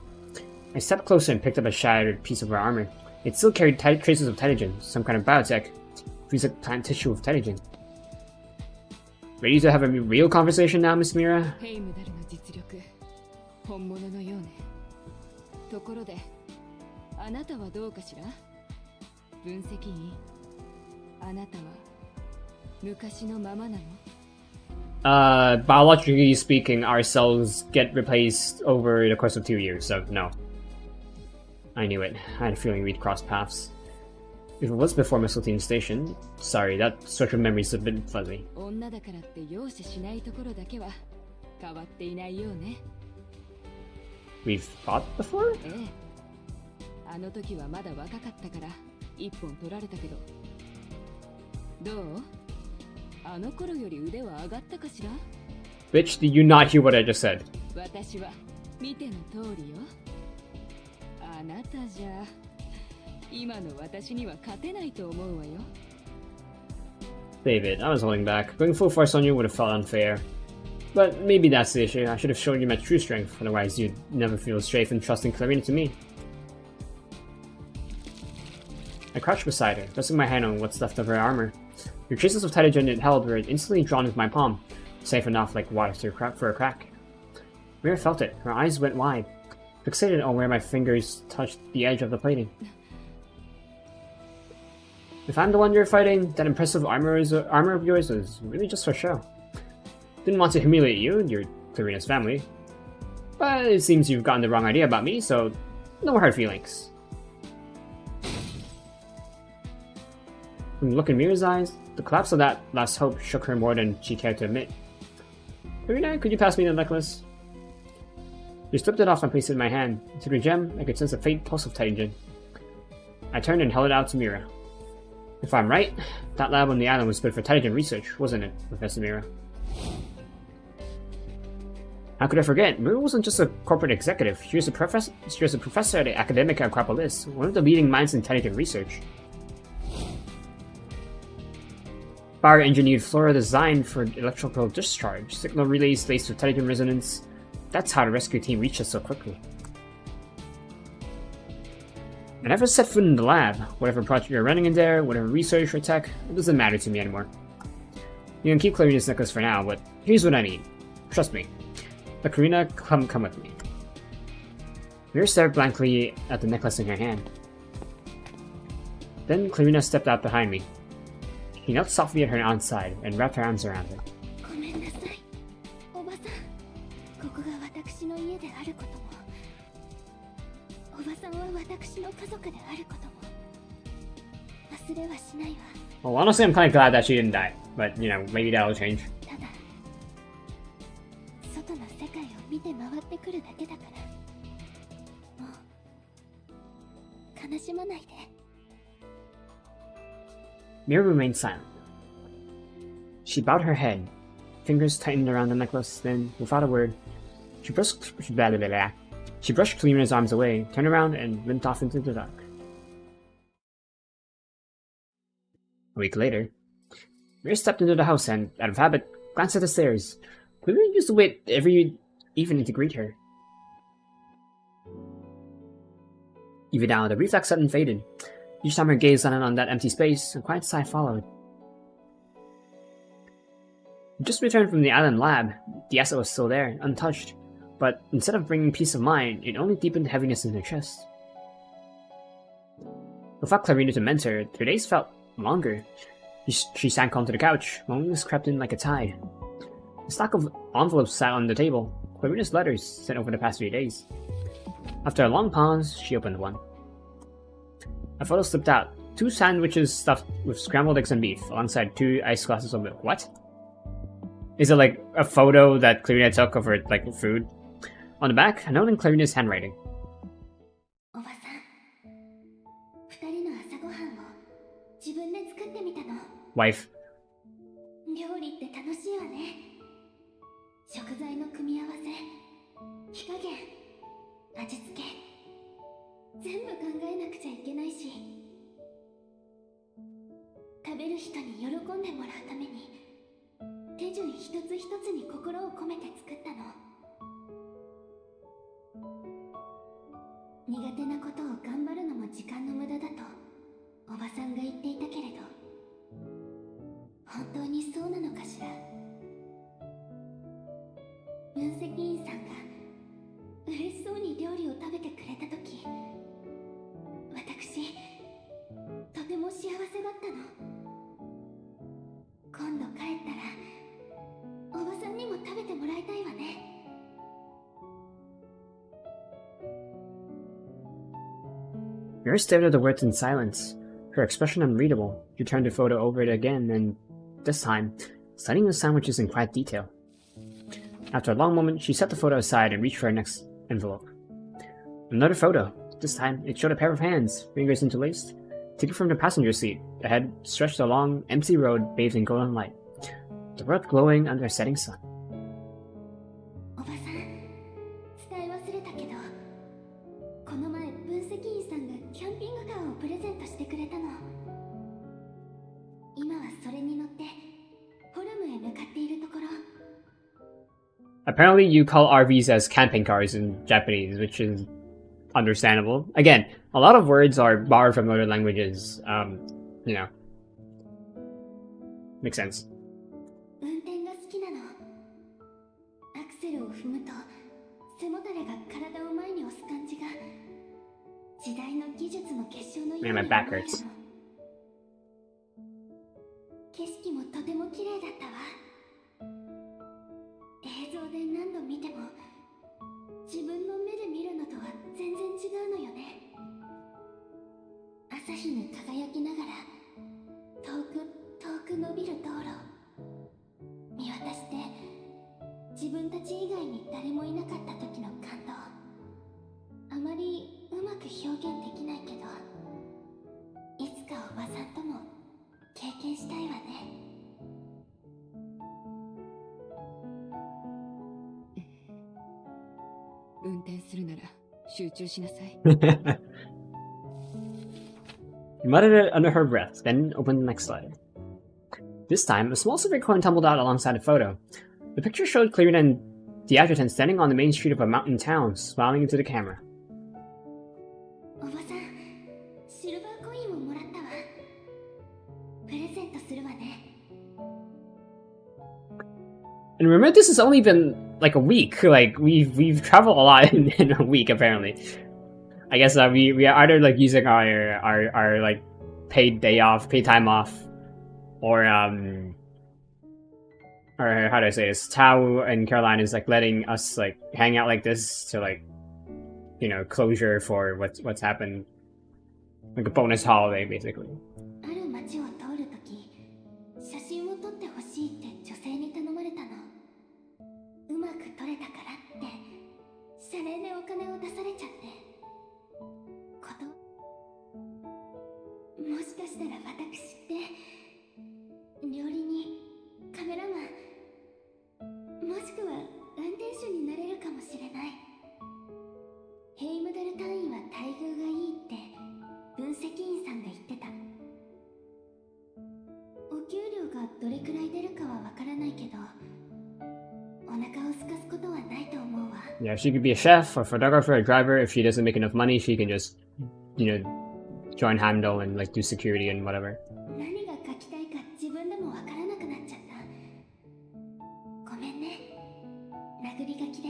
I stepped closer and picked up a shattered piece of her armor. It still carried traces of Tetagen, some kind of biotech. Feels like plant tissue of Tetagen. Ready to have a real conversation now, Miss Mira? ヘイムダルの実力、本物のようね。ところで、あなたはどうかしら？分析員、あなたは昔のままなの？ Biologically speaking, our cells get replaced over the course of 2 years, so no. I knew it. I had a feeling we'd cross paths. If it was before Mistletoe Station, sorry, that structural memory's a bit fuzzy. 女だからって容赦しないところだけは変わっていないようね。We've fought before? ええ。あの時はまだ若かったから一本取られたけど。どう？あの頃より腕は上がったかしら？ Bitch, did you not hear what I just said? 私は見ての通りよ。あなたじゃ今の私には勝てないと思うわよ。 David, I was holding back. Going full force on you would have felt unfair. But maybe that's the issue. I should have shown you my true strength, otherwise you'd never feel safe in trusting Clarina to me. I crouched beside her, resting my hand on what's left of her armor. The traces of Tetagen it held were instantly drawn into my palm, safe enough like water for a crack. Mira felt it. Her eyes went wide, fixated on where my fingers touched the edge of the plating. If I'm the one you're fighting, that impressive armor of yours is really just for show. Didn't want to humiliate you and your Clarina's family. But it seems you've gotten the wrong idea about me, so no hard feelings. From the look in Mira's eyes, the collapse of that last hope shook her more than she cared to admit. Clarina, could you pass me the necklace? She slipped it off and placed it in my hand. Through the gem, I could sense a faint pulse of Tetagen. I turned and held it out to Mira. If I'm right, that lab on the island was good for Tetagen research, wasn't it, Professor Mira? How could I forget? Mira wasn't just a corporate executive. She was a professor at the Academic Acropolis, one of the leading minds in Tetagen research. Fire-engineered flora designed for electrical discharge, signal relays laced with Tetagen resonance. That's how the rescue team reached us so quickly. I never set foot in the lab. Whatever project you're running in there, whatever research or tech, it doesn't matter to me anymore. You can keep Clarina's necklace for now, but here's what I need. Trust me. Let Clarina come with me. Mira stared blankly at the necklace in her hand. Then Clarina stepped out behind me. She knelt softly at her aunt's side and wrapped her arms around her. ごめんなさいおばさんここが私の家であることもおばさんは私の家族であることも忘れはしないわ Well, honestly, I'm kind of glad that she didn't die, but you know, maybe that'll change. ただ外の世界を見て回ってくるだけだからもう悲しまないで Mira remained silent. She bowed her head, fingers tightened around the necklace, then, without a word, she brushed Clarina's arms away, turned around, and limped off into the dark. A week later, Mira stepped into the house and, out of habit, glanced at the stairs. Clarina used to wait every evening to greet her. Even now, the reflex suddenly faded. Each time her gaze landed on that empty space, a quiet sigh followed. Just returned from the island lab, the asset was still there, untouched, but instead of bringing peace of mind, it only deepened heaviness in her chest. Without Clarina to mentor, her days felt longer. She sank onto the couch, loneliness crept in like a tide. A stack of envelopes sat on the table, Clarina's letters sent over the past few days. After a long pause, she opened one. A photo slipped out. 2 sandwiches stuffed with scrambled eggs and beef, alongside 2 iced glasses of milk. What? Is it like a photo that Clarina took of her, like, food? On the back, a note in Clarina's handwriting. おばさん2人の朝ごはんを自分で作ってみたの Wife, 食べる人に喜んでもらうために手順一つ一つに心を込めて作ったの。苦手なことを頑張るのも時間の無駄だとおばさんが言っていたけれど、本当にそうなのかしら。分析員さんが嬉しそうに料理を食べてくれたとき、私とても幸せだったの。今度帰ったらおばさんにも食べてもらいたいわね。Mira stared at the words in silence, her expression unreadable. She turned the photo over it again, and this time, studying the sandwiches in quiet detail. After a long moment, she set the photo aside and reached for her next envelope. Another photo. This time, it showed a pair of hands, fingers interlaced, taken from the passenger seat. The head stretched along empty road bathed in golden light, the world glowing under a setting sun. おばさん、伝え忘れたけど、この前分析員さんがキャンピングカーをプレゼントしてくれたの。今はそれに乗ってホルムへ向かっているところ。Apparently, you call RVs as camping cars in Japanese, which is understandable. Again, a lot of words are borrowed from other languages. You know, makes sense. 運転が好きなの。アクセルを踏むと背もたれが体を前に押す感じが時代の技術の結晶のように Man, my back hurts. 景色もとても綺麗だったわ。映像で何度見ても自分の目で見るのとは全然違うのよね。朝日に輝きながら遠く伸びる道路見渡して自分たち以外に誰もいなかった時の感動、あまりうまく表現できないけど、いつかおばさんとも経験したいわね。運転するなら集中しなさい。He muttered it under her breath, then opened the next slide. This time, a small silver coin tumbled out alongside a photo. The picture showed clearer than the adjutant standing on the main street of a mountain town, smiling into the camera. おばさん、シルバーコインをもらったわ。プレゼントするわね。And remember, this has only been like a week. Like we've traveled a lot in a week apparently. I guess we are either like using our like paid time off, or how do I say this? Tao and Caroline is like letting us like hang out like this to like, you know, closure for what's happened, like a bonus holiday basically. ある街を通るとき、写真を撮ってほしいって女性に頼まれたの。うまく撮れたからって謝礼でお金を出されちゃって。もしかしたら私って料理人、カメラマン、もしくは運転手になれるかもしれない。ヘイムダル隊員は待遇がいいって分析員さんが言ってた。お給料がどれくらい出るかはわからないけど、お腹を空かすことはないと思うわ。Yeah, she could be a chef, a photographer, a driver. If she doesn't make enough money, she can just, you know, join Heimdall and like do security and whatever. 何が書きたいか自分でもわからなくなっちゃった。ごめんね。殴り書きで。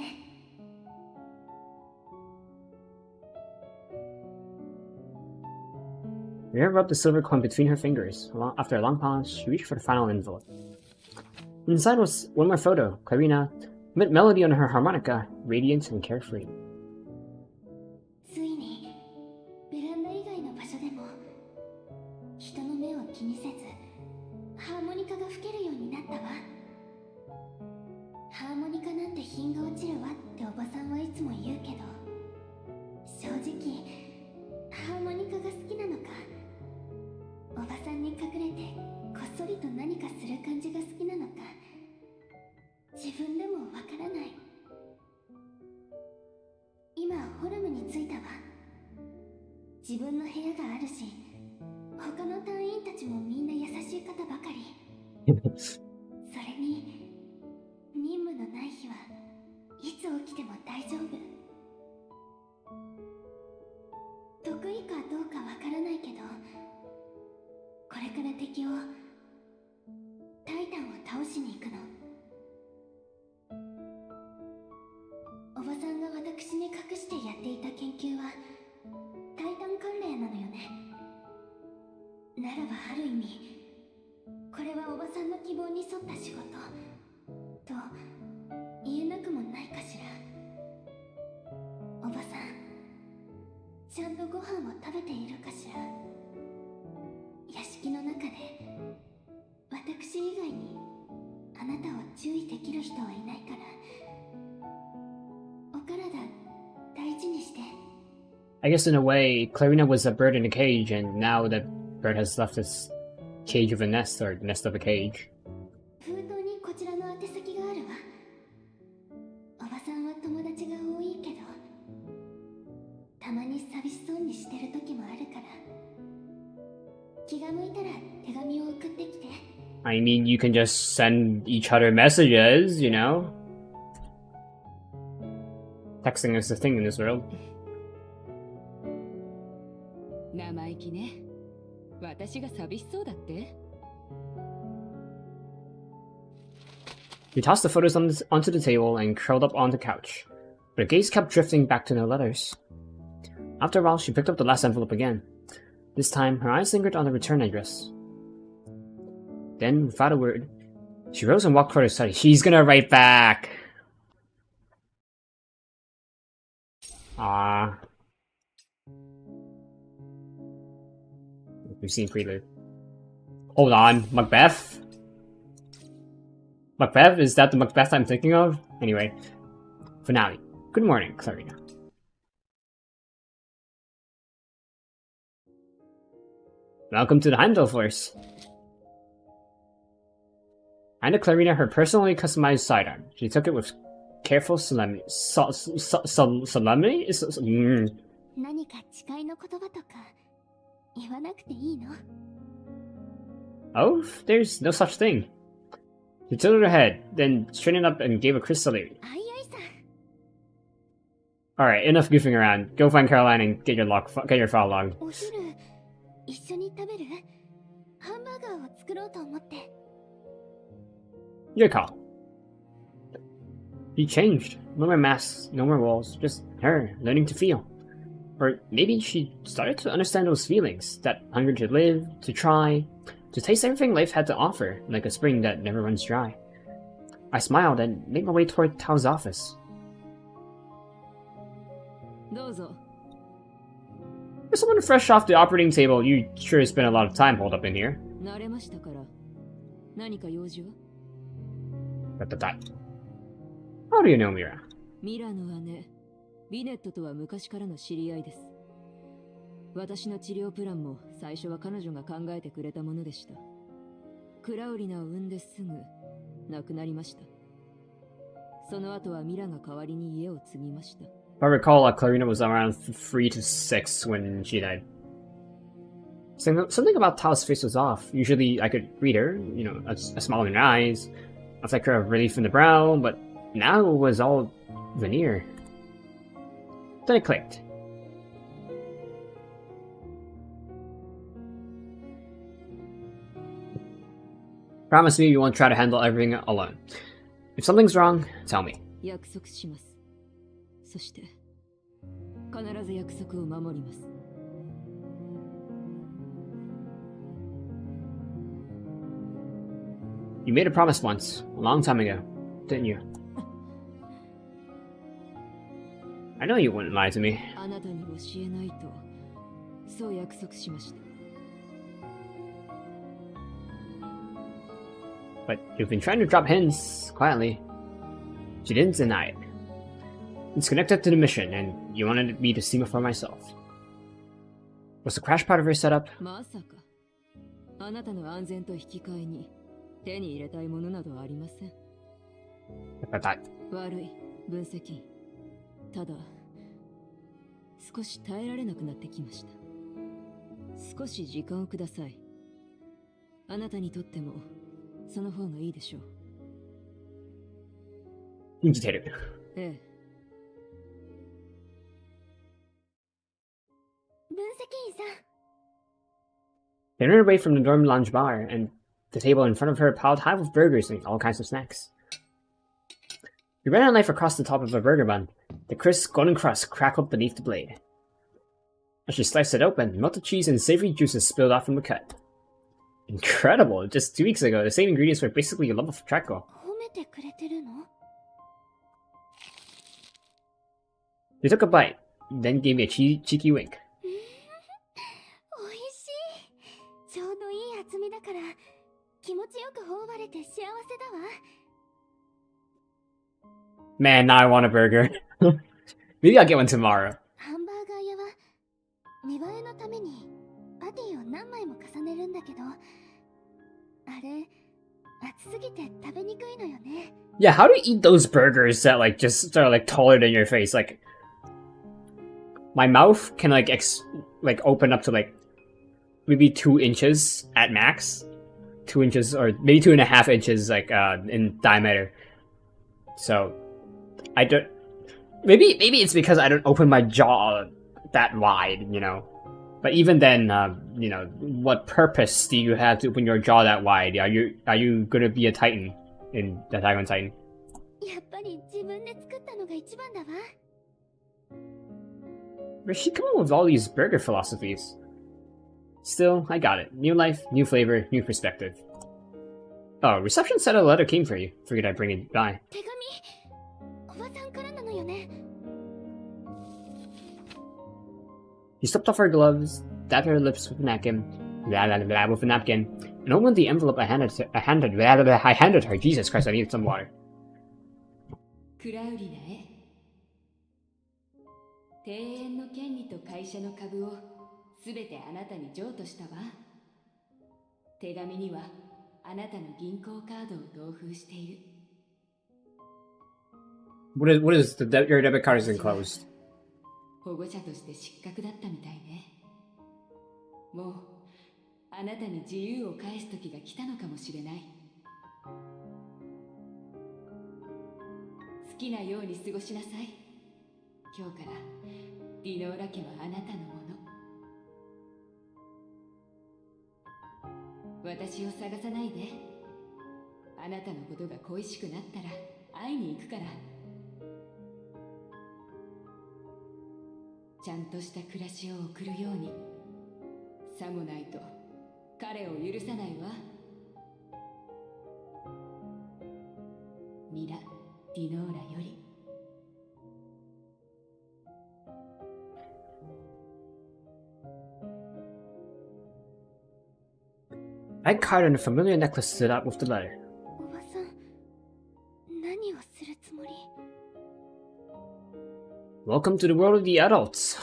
Mira rubbed the silver coin between her fingers. After a long pause, she reached for the final envelope. Inside was one more photo. Clarina, melody on her harmonica, radiant and carefree. ついにベランダ以外の場所でも人の目を気にせずハーモニカが吹けるようになったわ。ハーモニカなんて品が落ちるわっておばさんはいつも言うけど、正直ハーモニカが好きなのか、おばさんに隠れてこっそりと何かする感じが好きなのか、自分でもわからない。今ホルムに着いたわ。自分の部屋があるし、他の隊員たちもみんな優しいそれに任務のない日はいつ起きても大丈夫。得意かどうかわからないけど、これから敵をタイタンを倒しに行くの。おばさんが私に隠してやっていた研究はタイタン関連なのよね。ならばある意味これはおばさんの希望に沿った仕事と言えなくもないかしら。おばさん、ちゃんとご飯を食べているかしら。屋敷の中で私以外にあなたを注意できる人はいないから、お体大事にして。 I guess in a way, Clarina was a bird in a cage, and now that bird has left its cage of a nest, or nest of a cage. 封筒にこちらの宛先があるわ。おばさんは友達が多いけど、たまに寂しそうにしてる時もあるから、気が向いたら手紙を送ってきて。 I mean, you can just send each other messages, you know? Texting is the thing in this world. 生意気ね。私が寂しそうだって？ He tossed the photos onto the table and curled up on the couch, but her gaze kept drifting back to the letters. After a while, she picked up the last envelope again. This time, her eyes lingered on the return address. Then, without a word, she rose and walked toward her study. She's gonna write back! Ah. We've seen Prelude. Hold on, Macbeth? Macbeth? Is that the Macbeth I'm thinking of? Anyway, finale. Good morning, Clarina. Welcome to the Heimdall Force. Handed Clarina her personally customized sidearm. She took it with careful solemnity. Solemnity? 何か誓いの言葉とか言わなくていいの？ Oh, there's no such thing. She tilted her head, then straightened up and gave a crisp salute. あいあいさん。 Alright, enough goofing around. Go find Caroline and get your file logged. お昼一緒に食べる？ハンバーガーを作ろうと思って。 Your call. She changed. No more masks, no more walls, just her, learning to feel. Or maybe she started to understand those feelings, that hunger to live, to try, to taste everything life had to offer, like a spring that never runs dry. I smiled and made my way toward Tao's office. どうぞ。 For someone fresh off the operating table, you sure spent a lot of time holed up in here. 慣れましたから。何か用事は？ How do you know Mira? ミラの姉、ビネットとは昔からの知り合いです。私の治療プランも最初は彼女が考えてくれたものでした。クラウリナを産んですぐ亡くなりました。その後はミラが代わりに家を継ぎました。If I recall, Clarina was around 3 to 6 when she died. Something about Tao's face was off. Usually I could read her, you know, a smile in her eyes, a flicker of relief in the brow, but now it was all veneer. Then it clicked. Promise me you won't try to handle everything alone. If something's wrong, tell me. 約束します。そして必ず約束を守ります。You made a promise once, a long time ago, didn't you? I know you wouldn't lie to me. あなたに教えないと、そう約束しました。But you've been trying to drop hints quietly. She didn't deny it. It's connected to the mission, and you wanted me to see it for myself. Was the crash part of your setup? まさか、あなたの安全と引き換えに手に入れたいものなどありません。悪い分析。ただ、少し耐えられなくなってきました。少し時間をください。あなたにとってもその方がいいでしょう。信じてる。ええ。分析員さん。 They ran away from the dorm lounge bar, and the table in front of her piled high with burgers and all kinds of snacks. He ran a knife across the top of a burger bun. The crisp golden crust crackled beneath the blade. As she sliced it open, melted cheese and savory juices spilled out from the cut. Incredible! Just 2 weeks ago, the same ingredients were basically a love of Treco. 褒めてくれてるの？ They took a bite, then gave me a cheeky wink. おいしい。ちょうどいい厚みだから気持ちよく頬張れて幸せだわ。 Man, now I want a burger. Maybe I'll get one tomorrow. ハンバーガー屋は見栄えのためにパティを何枚も重ねるんだけど、あれ熱すぎて食べにくいのよね。 Yeah, how do you eat those burgers that like just are like taller than your face? Like, my mouth can like open up to like maybe 2 inches at max, 2 inches or maybe 2.5 inches like in diameter. So I don't. Maybe it's because I don't open my jaw that wide, you know. But even then, you know, what purpose do you have to open your jaw that wide? Are you gonna be a Titan in Attack on Titan? やっぱり自分で作ったのが一番だわ。 Where's she coming with all these burger philosophies? Still, I got it. New life, new flavor, new perspective. Oh, reception said a letter came for you. Figured I'd bring it by. 手紙、おばさんからなのよね。 She slipped off her gloves, dabbed her lips with a napkin, with a napkin, and opened the envelope I handed her. Jesus Christ, I needed some water. クラウリナへ。庭園の権利と会社の株をすべてあなたに譲渡したわ。手紙にはあなたの銀行カードを同封している。What is your debit card is enclosed? 保護者として失格だったみたいね。もうあなたに自由を返す時が来たのかもしれない。好きなように過ごしなさい。今日からディノーラ家はあなたのもの。私を探さないで。あなたのことが恋しくなったら会いに行くから。ちゃんとした暮らしを送るように。さもないと彼を許さないわ。ミラ・ディノーラより。That card and a familiar necklace stood out with the letter. おばさん、何をするつもり？ Welcome to the world of the adults.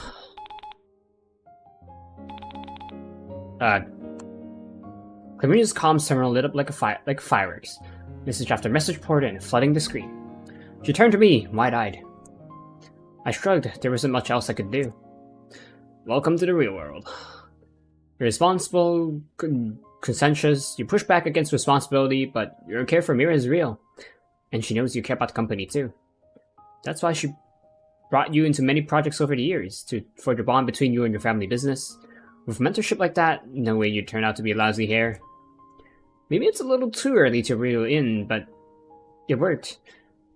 Clarina's comms terminal lit up like fireworks. Message after message poured in, flooding the screen. She turned to me, wide-eyed. I shrugged. There wasn't much else I could do. Welcome to the real world. You're responsible, conscientious. You push back against responsibility, but your care for Mira is real. And she knows you care about the company too. That's why she brought you into many projects over the years, to forge a bond between you and your family business. With mentorship like that, no way you'd turn out to be a lousy hare. Maybe it's a little too early to reel in, but it worked.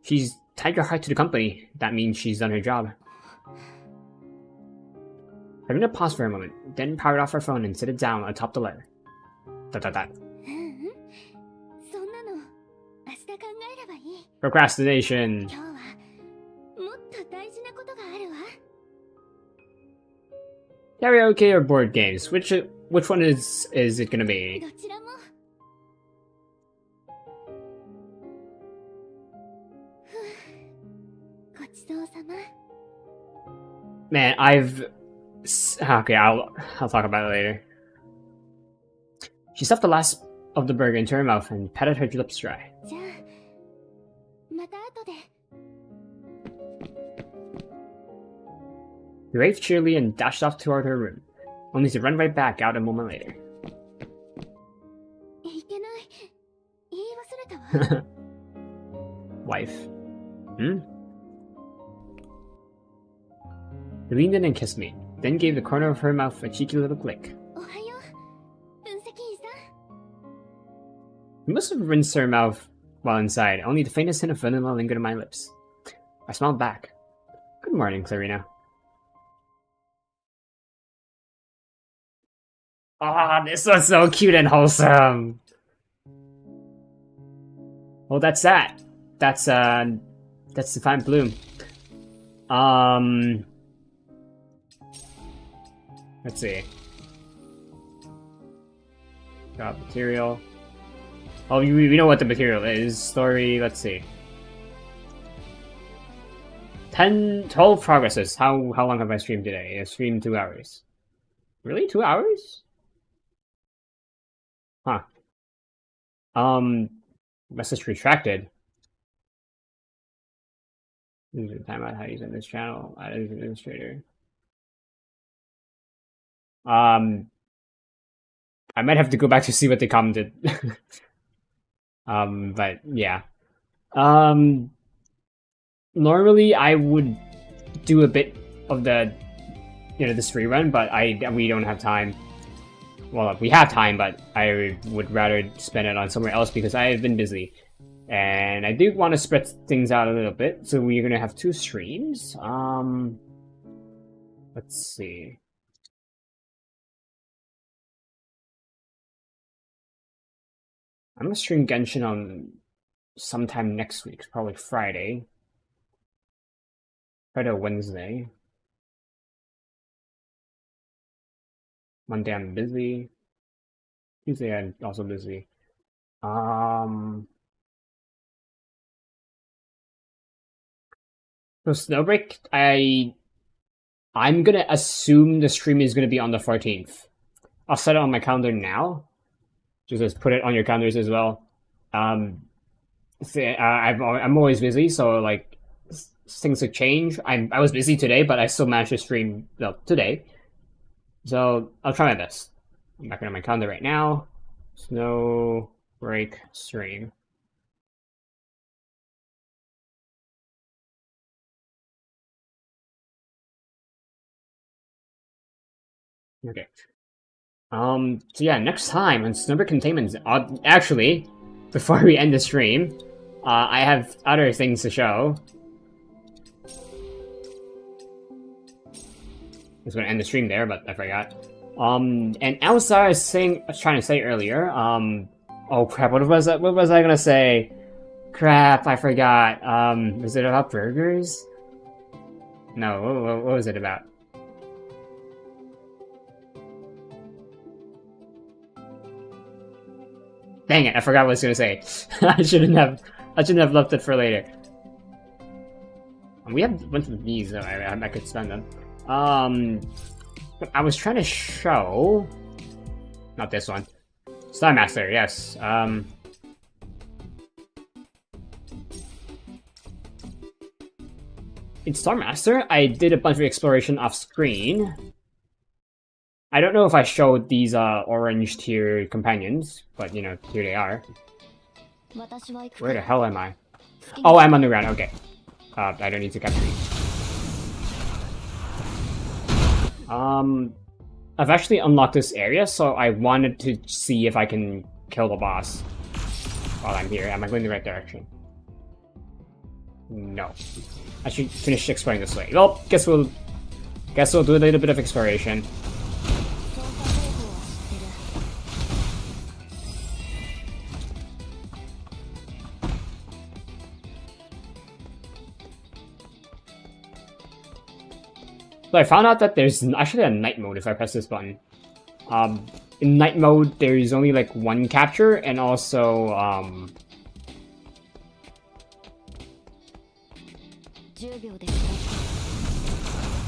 She's tied your heart to the company. That means she's done her job. Karina paused for a moment, then powered off her phone and set it down atop the letter. Dot. そんなの明日考えればいい。 Procrastination. 今日はもっと大事なことがあるわ。 Karaoke or board games? Which one is it gonna be? どちらも。ごちそうさま。 Man, okay, I'll talk about it later. She stuffed the last of the burger into her mouth and patted her lips dry. じゃあ、また後で。 She waved cheerily and dashed off toward her room, only to run right back out a moment later. いけない。いいたわ。 Wife. Hmm? He leaned in and kissed me, then gave the corner of her mouth a cheeky little lick. おはよう、分析員さん。 He must have rinsed her mouth while inside. Only the faintest hint of vanilla lingered on my lips. I smiled back. Good morning, Clarina. Ah, this was so cute and wholesome. Well, that's that. That's Defiant Bloom. Let's see. Got material. Oh, we know what the material is. Story, let's see. 12 progresses. How long have I streamed today? I streamed 2 hours. Really? 2 hours? Huh. Message retracted. Time out how to use this channel. As administrator. I might have to go back to see what they commented. But yeah. Normally I would do a bit of the, this rerun, but we don't have time. Well, we have time, but I would rather spend it on somewhere else because I have been busy. And I do want to spread things out a little bit, so we're gonna have 2 streams. Let's see. I'm gonna stream Genshin on sometime next week, probably Friday. Friday or Wednesday. Monday I'm busy. Tuesday I'm also busy. So Snowbreak, I'm gonna assume the stream is gonna be on the 14th. I'll set it on my calendar now. Just put it on your calendars as well. I'm always busy, so like things could change. I was busy today, but I still managed to stream today. So I'll try my best. I'm back on my calendar right now. Snowbreak stream. Okay. So yeah, next time on Snowbreak Containment Zone. Actually, before we end the stream, I have other things to show. I was gonna end the stream there, but I forgot. And Elsa I was trying to say earlier. Oh crap! What was I gonna say? Crap! I forgot. Was it about burgers? No. What was it about? Dang it! I forgot what I was gonna say. I shouldn't have left it for later. We have a bunch of these, though. I could spend them. But I was trying to show. Not this one. Star Master, yes. In Star Master, I did a bunch of exploration off screen. I don't know if I showed these orange tier companions, but here they are. Where the hell am I? Oh, I'm underground. Okay. I don't need to capture these. I've actually unlocked this area, so I wanted to see if I can kill the boss while I'm here. Am I going the right direction? No. I should finish exploring this way. Well, guess we'll do a little bit of exploration. So I found out that there's actually a night mode if I press this button. In night mode, there's only like 1 capture, and also let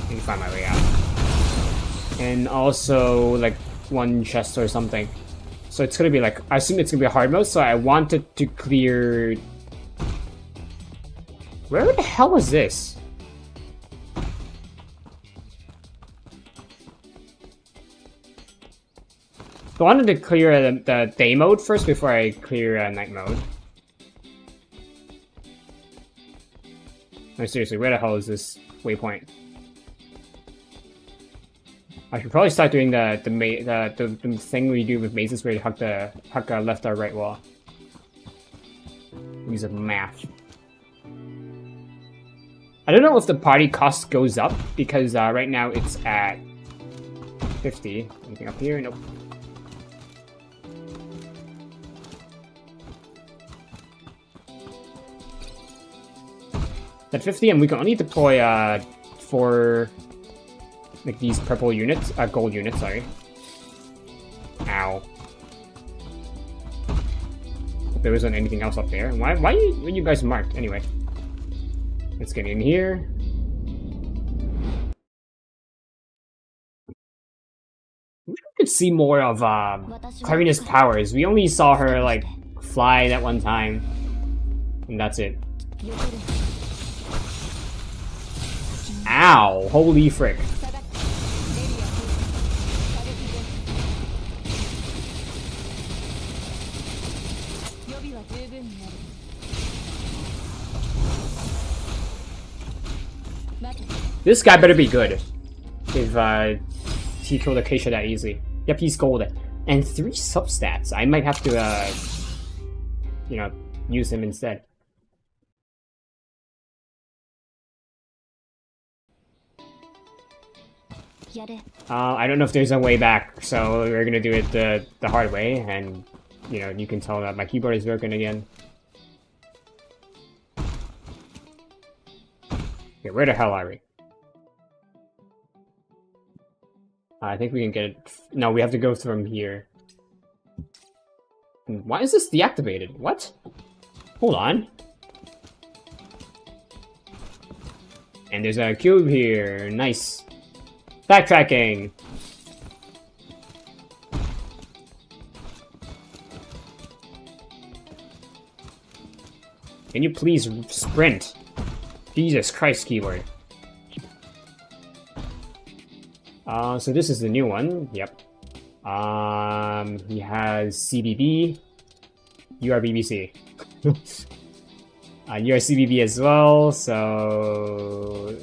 me find my way out. And also like 1 chest or something. So it's gonna be like, I assume it's gonna be a hard mode. So I wanted to clear. Where the hell was this? So I wanted to clear the day mode first before I clear night mode. No, seriously, where the hell is this waypoint? I should probably start doing the thing we do with mazes where you hug left or right wall. Use of math. I don't know if the party cost goes up because right now it's at 50. Anything up here? Nope. At 50, and we can only deploy 4 like these purple units, gold units. Sorry. Ow. Hope there wasn't anything else up there. Why were you guys marked anyway? Let's get in here. We could see more of Clarina's powers. We only saw her like fly that one time, and that's it. Ow! Holy frick! This guy better be good. If he killed Acacia that easily. Yep, he's gold. And 3 substats. I might have to you know, use him instead. I don't know if there's a way back, so we're gonna do it the hard way, and you know, you can tell that my keyboard is broken again. Okay, where the hell are we? I think we can get it. No, we have to go from here. Why is this deactivated? What? Hold on. And there's a cube here. Nice. Backtracking. Can you please sprint? Jesus Christ, keyboard. So this is the new one. Yep. He has CBB. You are BBC. You are CBB as well, so...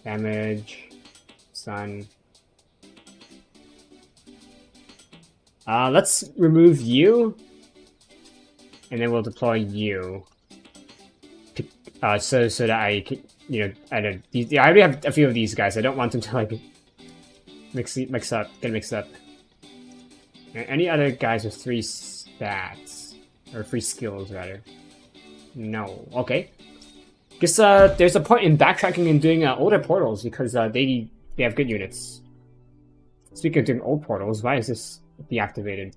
Damage. Sun. Let's remove you. And then we'll deploy you. So that I can, you know, I already have a few of these guys. I don't want them to like get mixed up. Any other guys with 3 stats or 3 skills rather? No. Okay. Guess there's a point in backtracking and doing older portals because they have good units. Speaking of doing old portals, why is this deactivated?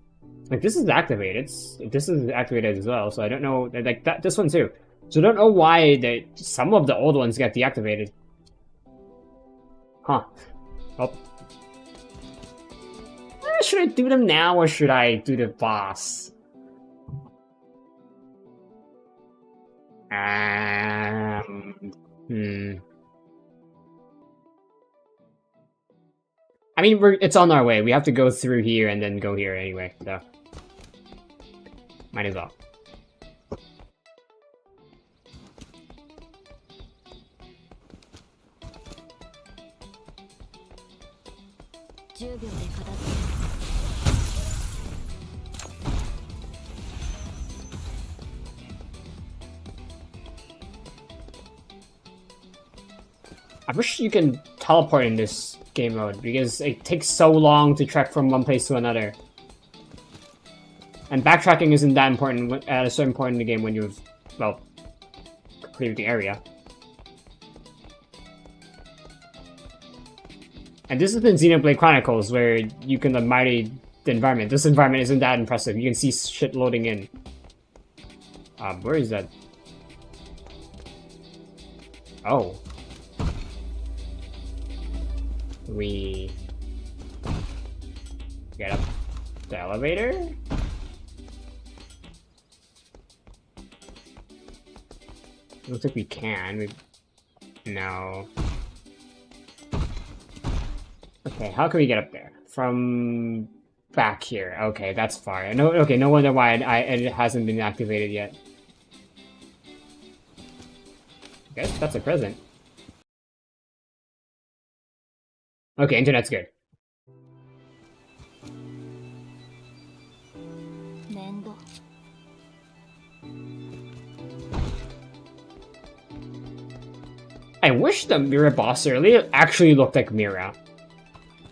Like this is activated. This is activated as well. So I don't know. Like that. This one too. So I don't know why some of the old ones got deactivated. Huh. Oh. Should I do them now or should I do the boss? I mean, it's on our way. We have to go through here and then go here anyway, so might as well. I wish you can teleport in this game mode, because it takes so long to trek from one place to another. And backtracking isn't that important at a certain point in the game when you've, well, completed the area. And this is in Xenoblade Chronicles, where you can admire the environment. This environment isn't that impressive. You can see shit loading in. Where is that? Oh. We get up the elevator? Looks like we can. No. Okay, how can we get up there? From back here. Okay, that's far. No, okay, no wonder why it hasn't been activated yet. Guess that's a present. Okay, internet's good. 面倒 I wish the Mira boss earlier actually looked like Mira.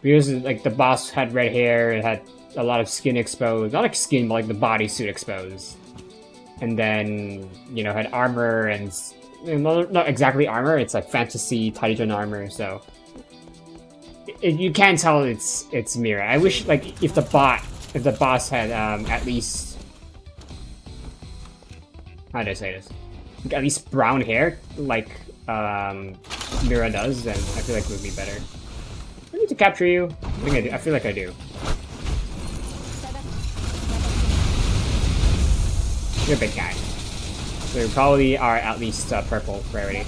Because like the boss had red hair, it had a lot of skin exposed. Not like skin, but like the bodysuit exposed. And then, you know, had armor and... Not exactly armor, it's like fantasy Taijin armor, so... you can't tell it's Mira. I wish, like, if the boss had, at least... How do I say this? Like, at least brown hair, like, Mira does, then I feel like it would be better. I need to capture you. I think I do. I feel like I do. You're a big guy. So you probably are at least purple rarity.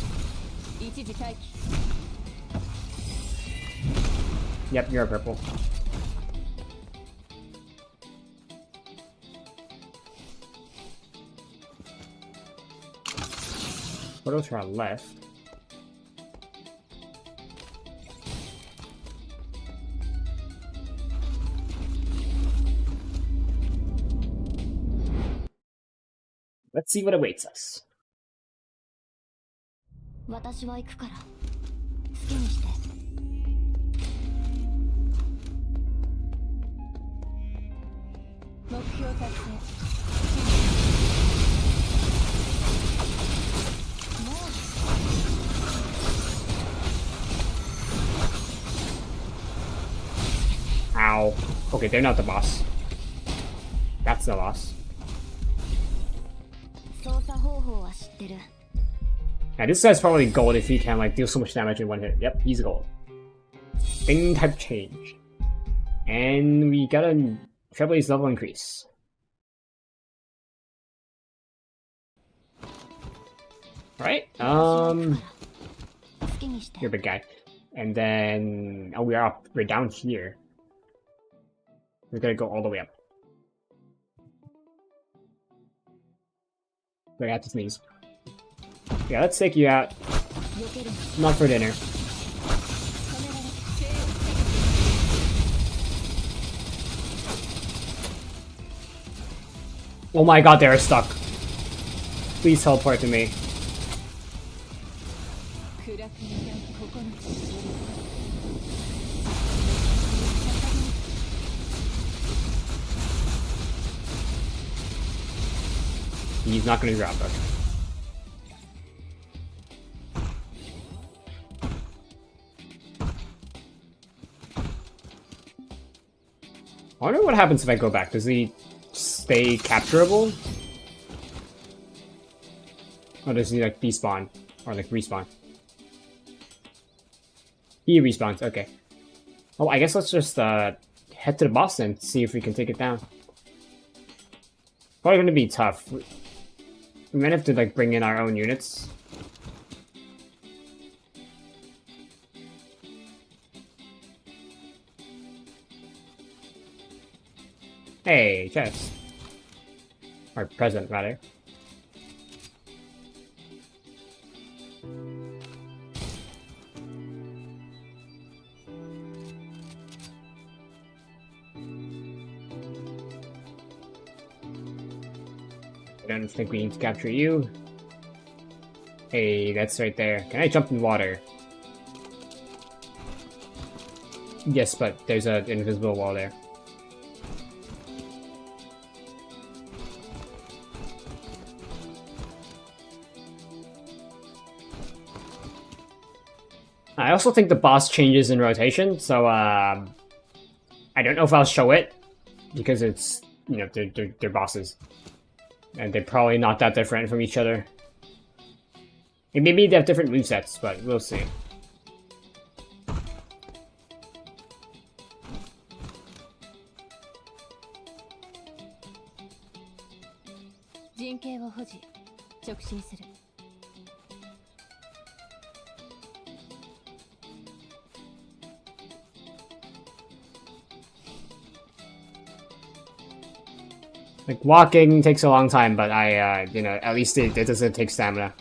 Yep, you're a purple. What else are on left? Let's see what awaits us. 私は行くから好きにして目標達成もう Ow. Okay, they're not the boss. That's the boss. 操作方法は知ってる Yeah, this guy's probably gold if he can like deal so much damage in one hit. Yep, he's gold. Thing type change. And we got a Trebly's level increase. Right? You're a big guy. And then oh, we're up. We're down here. We're gonna go all the way up. I have to sneeze. Yeah, let's take you out. Not for dinner. Oh my god, they're stuck. Please teleport to me. He's not gonna drop, okay. I wonder what happens if I go back. Does he stay capturable? Or does he like despawn? Or like respawn? He respawns, okay. Oh, I guess let's just head to the boss and see if we can take it down. Probably gonna be tough. We might have to like bring in our own units. Hey, chest. Or present, rather. I don't think we need to capture you. Hey, that's right there. Can I jump in water? Yes, but there's an invisible wall there. I also think the boss changes in rotation, so I don't know if I'll show it, because it's, you know, they're bosses. And they're probably not that different from each other. And maybe they have different movesets, but we'll see. Like, walking takes a long time, but you know, at least it doesn't take stamina.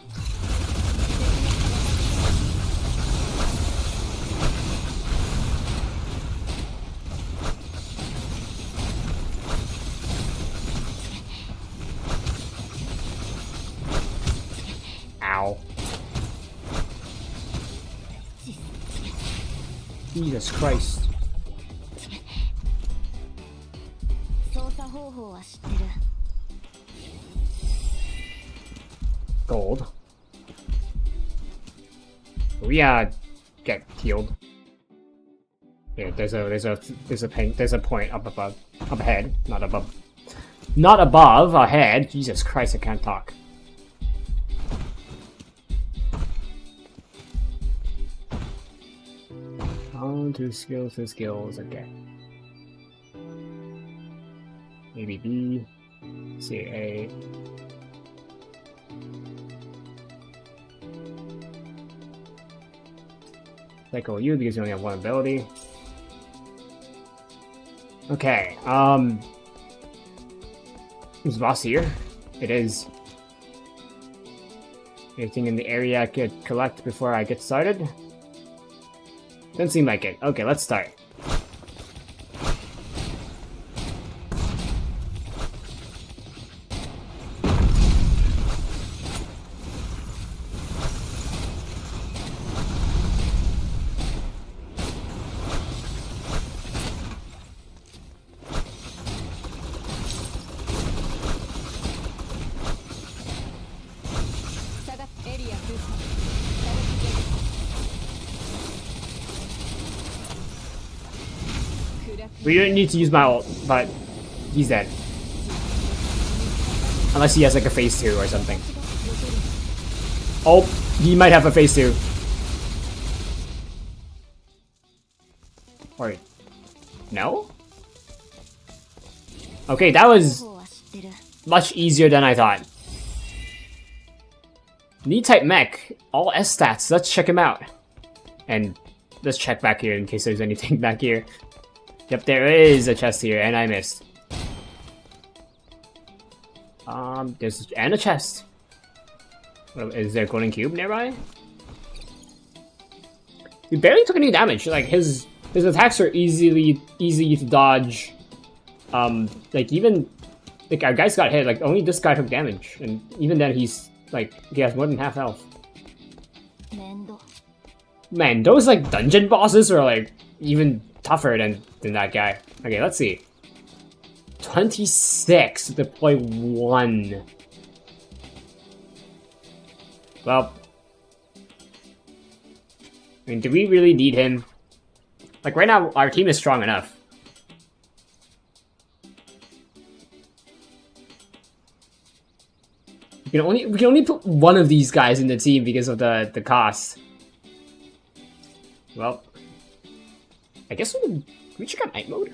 Jesus Christ. 操作方法は知ってる。 Gold. We get healed. Yeah, there's a point up above, up ahead, not above. Not above, ahead. Jesus Christ, I can't talk. On to skills, okay. Maybe B, C, A. Cycle you because you only have one ability. Okay, is the boss here? It is. Anything in the area I could collect before I get started? Doesn't seem like it. Okay, let's start. We don't need to use my ult, but he's dead. Unless he has like a phase 2 or something. Oh, he might have a phase 2. Or no? Okay, that was much easier than I thought. Need type mech, all S stats, let's check him out. And let's check back here in case there's anything back here. Yep, there is a chest here, and I missed. There's and a chest. Is there a golden cube nearby? He barely took any damage. Like his attacks are easy to dodge. Like even like our guys got hit. Like only this guy took damage, and even then he's like he has more than half health. Man, those like dungeon bosses are like even tougher than that guy. Okay, let's see. 26 to deploy 1. Well, I mean, do we really need him? Like right now, our team is strong enough. We can only put one of these guys in the team because of the cost. Well, I guess can we check out night mode?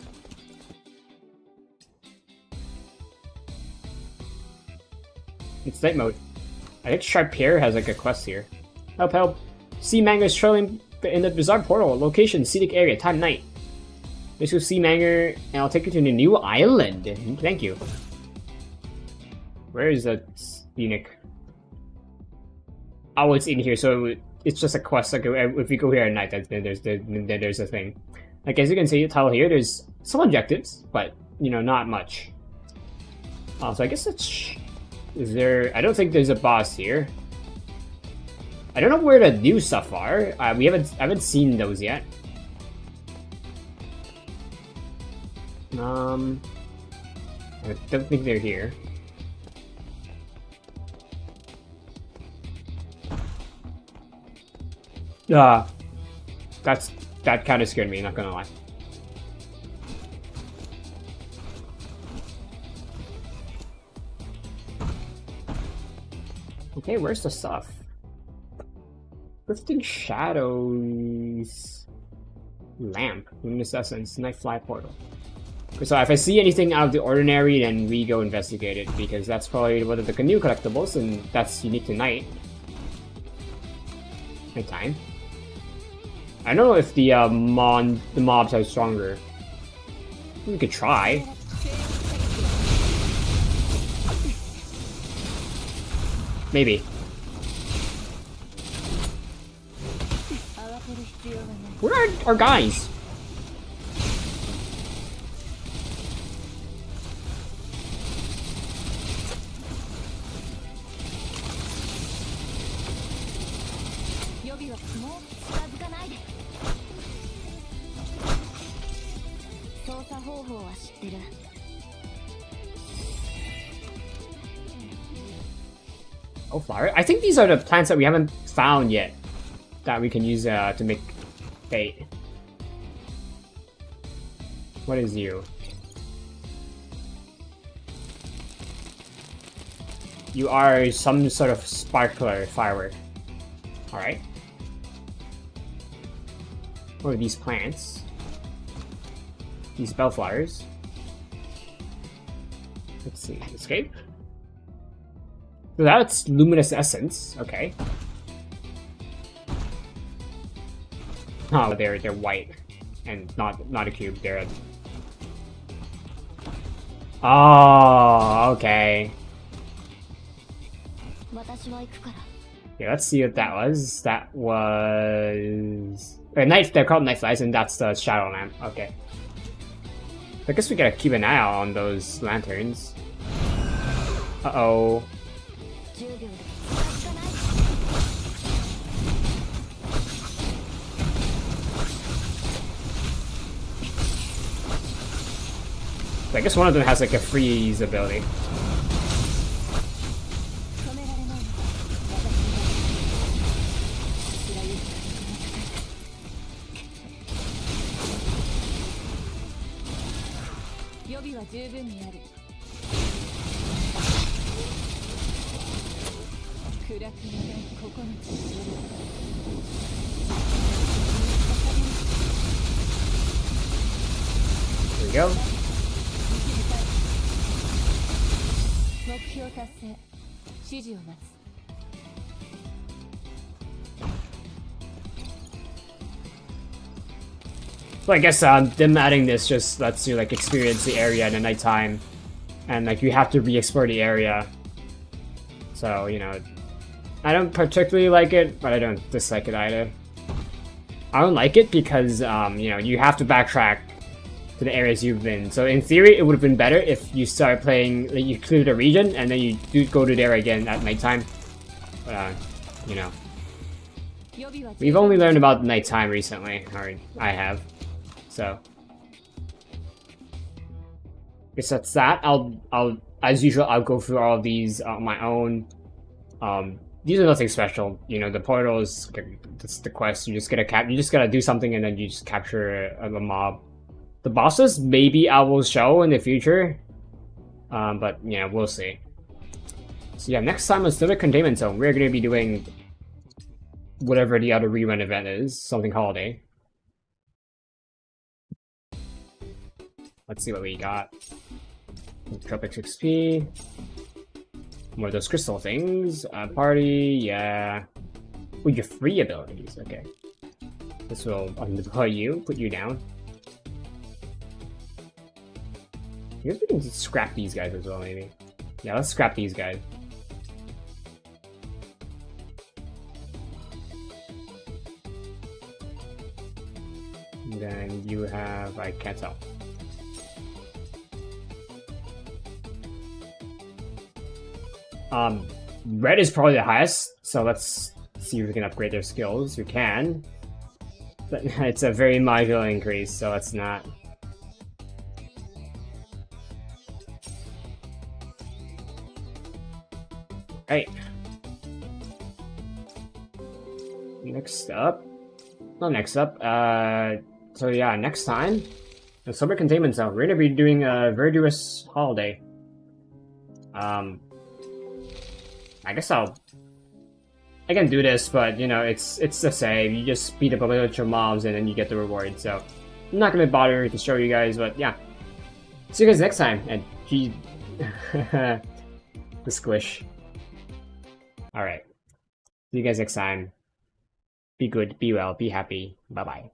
It's night mode. I think Sharpier has like a quest here. Help, help. Sea Manga is trailing in the bizarre portal. Location, scenic area, time night. Let's go Sea Manga and I'll take you to the new island. Thank you. Where is that scenic? Oh, it's in here, so it's just a quest. Like if we go here at night, then there's a thing. Like as you can see, tell here, there's some objectives, but you know, not much. So I guess it's is there? I don't think there's a boss here. I don't know where the new stuff are. I haven't seen those yet. I don't think they're here. That kind of scared me, not gonna lie. Okay, where's the stuff? Drifting Shadows... Lamp, Luminous Essence, Nightfly Portal. So if I see anything out of the ordinary, then we go investigate it, because that's probably one of the canoe collectibles, and that's unique to night. Nighttime. I don't know if the mobs are stronger. We could try. Maybe. Where are our guys? 操作方法は知ってる。 Oh, flower. I think these are the plants that we haven't found yet that we can use to make bait. What is you? You are some sort of sparkler firework. Alright. What are these plants? These bellflowers. Let's see. Escape? So that's luminous essence. Okay. Oh, they're white and not a cube. They're oh, okay. 私は行くから。 Yeah, let's see what that was. That was night. They're called night flies, and that's the shadow lamp. Okay. I guess we gotta keep an eye out on those lanterns. Uh-oh. 10秒で近づかない。 I guess one of them has like a freeze ability. 止められないのか。私が言った予備は十分にある。暗くなる9つ。 There we go. 目標達成。指示を待つ。 So I guess them adding this just lets you like experience the area in the nighttime, and like you have to re-explore the area. So you know, I don't particularly like it, but I don't dislike it either. I don't like it because you know, you have to backtrack to the areas you've been. So in theory, it would have been better if you start playing, like, you clear the region and then you do go to there again at nighttime. But you know, we've only learned about nighttime recently, or I have. So, guess that's that. I'll as usual, I'll go through all of these on my own. These are nothing special. You know, the portals, that's the quest. You just gotta do something and then you just capture a mob. The bosses, maybe I will show in the future. But yeah, we'll see. So yeah, next time on Snowbreak Containment Zone, we're gonna be doing whatever the other rerun event is, something holiday. Let's see what we got. Tropics XP. More of those crystal things. Party, yeah. Oh, your free abilities, okay. This will undeploy you, put you down. I guess we can just scrap these guys as well, maybe. Yeah, let's scrap these guys. And then you have, I can't tell. Red is probably the highest, so let's see if we can upgrade their skills. We can. But it's a very modular increase, so let's not. Right. Next up. Not next up. So yeah, next time, the Summer Containment Zone. We're gonna be doing a Verdurous Holiday. I guess I can do this, but you know, it's the same. You just beat up a bunch of mobs and then you get the reward. So I'm not gonna bother to show you guys, but yeah. See you guys next time. And gee, the squish. All right. See you guys next time. Be good, be well, be happy. Bye bye.